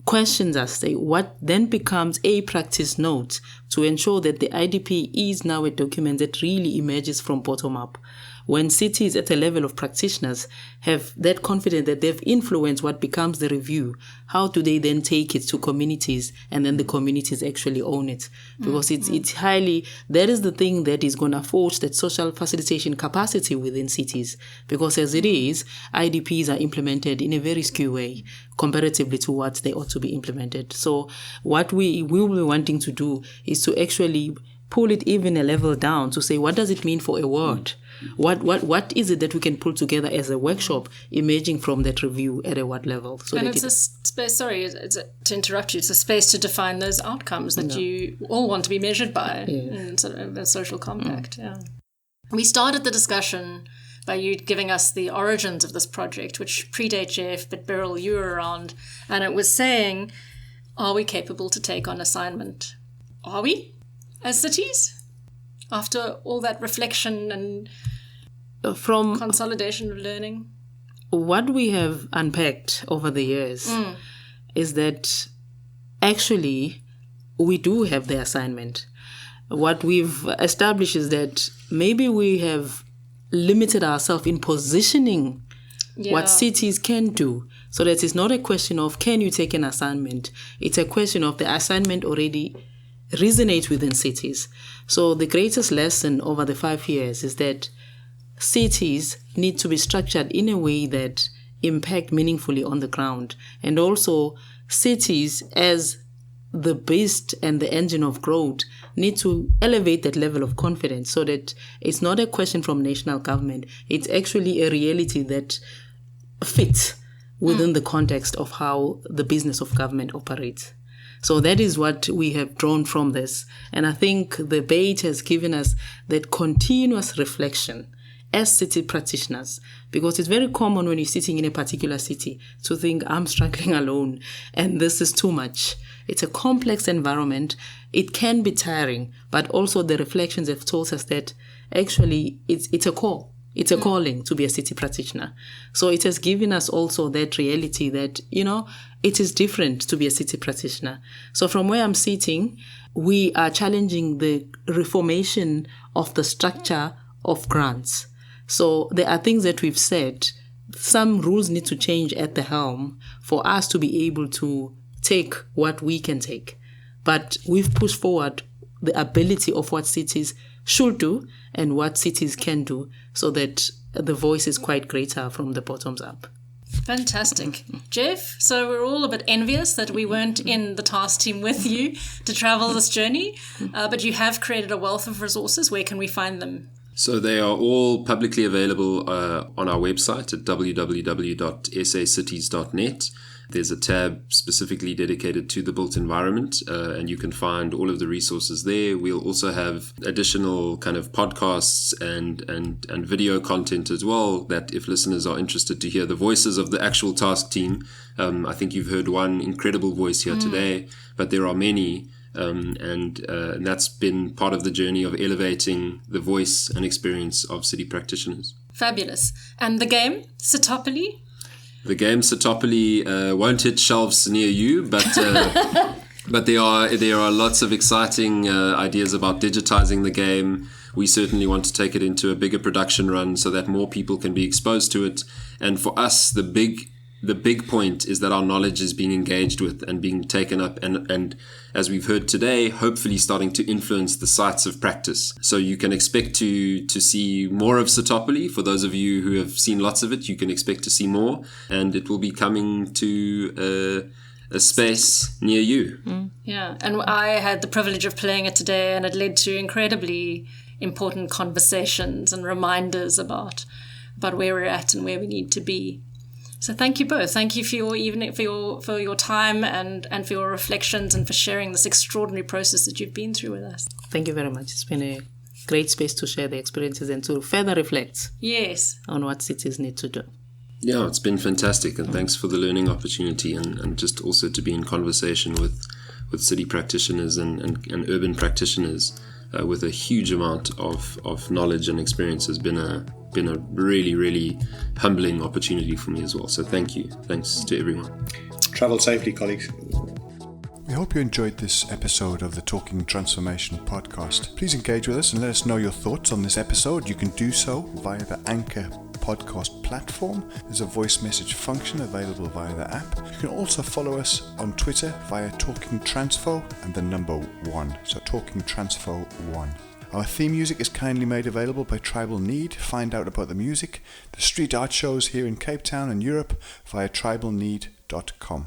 questions us, what then becomes a practice note to ensure that the IDP is now a document that really emerges from bottom up. When cities at a level of practitioners have that confidence that they've influenced what becomes the review, how do they then take it to communities and then the communities actually own it? Because it's highly, that is the thing that is going to forge that social facilitation capacity within cities. Because as it is, IDPs are implemented in a very skew way comparatively to what they ought to be implemented. So what we will be wanting to do is to actually pull it even a level down to say, what does it mean for a word? What is it that we can pull together as a workshop emerging from that review at a what level? So and it's a space, to interrupt you, it's a space to define those outcomes that you all want to be measured by in sort of a social compact. We started the discussion by you giving us the origins of this project, which predate Jeff, but Beryl, you were around, and it was saying, are we capable to take on assignment? Are we, as cities? After all that reflection and from consolidation of learning? What we have unpacked over the years is that actually we do have the assignment. What we've established is that maybe we have limited ourselves in positioning what cities can do. So that it's not a question of can you take an assignment? It's a question of the assignment already resonate within cities. So the greatest lesson over the 5 years is that cities need to be structured in a way that impact meaningfully on the ground. And also cities as the beast and the engine of growth need to elevate that level of confidence so that it's not a question from national government. It's actually a reality that fits within the context of how the business of government operates. So that is what we have drawn from this. And I think the BEITT has given us that continuous reflection as city practitioners, because it's very common when you're sitting in a particular city to think, I'm struggling alone and this is too much. It's a complex environment. It can be tiring, but also the reflections have told us that actually it's a call. It's a calling to be a city practitioner. So it has given us also that reality that, it is different to be a city practitioner. So from where I'm sitting, we are challenging the reformation of the structure of grants. So there are things that we've said, some rules need to change at the helm for us to be able to take what we can take. But we've pushed forward the ability of what cities should do and what cities can do so that the voice is quite greater from the bottoms up. Fantastic. Jeff, so we're all a bit envious that we weren't in the task team with you to travel this journey, but you have created a wealth of resources. Where can we find them? So they are all publicly available on our website at www.sacities.net. There's a tab specifically dedicated to the built environment, and you can find all of the resources there. We'll also have additional kind of podcasts and video content as well, that if listeners are interested to hear the voices of the actual task team, I think you've heard one incredible voice here today, but there are many And that's been part of the journey of elevating the voice and experience of city practitioners. Fabulous. And the game, Satopoly? The game Satopoly won't hit shelves near you, but but there are lots of exciting ideas about digitizing the game. We certainly want to take it into a bigger production run so that more people can be exposed to it. And for us, the big point is that our knowledge is being engaged with and being taken up and as we've heard today, hopefully starting to influence the sites of practice. So you can expect to see more of Satopoly. For those of you who have seen lots of it, you can expect to see more, and it will be coming to a space near you. Yeah, and I had the privilege of playing it today, and it led to incredibly important conversations and reminders about where we're at and where we need to be. So thank you both. Thank you for your evening, for your time and for your reflections and for sharing this extraordinary process that you've been through with us. Thank you very much. It's been a great space to share the experiences and to further reflect on what cities need to do. Yeah, it's been fantastic, and thanks for the learning opportunity and just also to be in conversation with city practitioners and urban practitioners with a huge amount of knowledge and experience has been a really, really humbling opportunity for me as well. So thank you. Thanks to everyone. Travel safely, colleagues. We hope you enjoyed this episode of the Talking Transformation podcast. Please engage with us and let us know your thoughts on this episode. You can do so via the Anchor podcast platform. There's a voice message function available via the app. You can also follow us on Twitter via Talking Transfo and the number 1. So Talking Transfo 1. Our theme music is kindly made available by Tribal Need. Find out about the music, the street art shows here in Cape Town and Europe via tribalneed.com.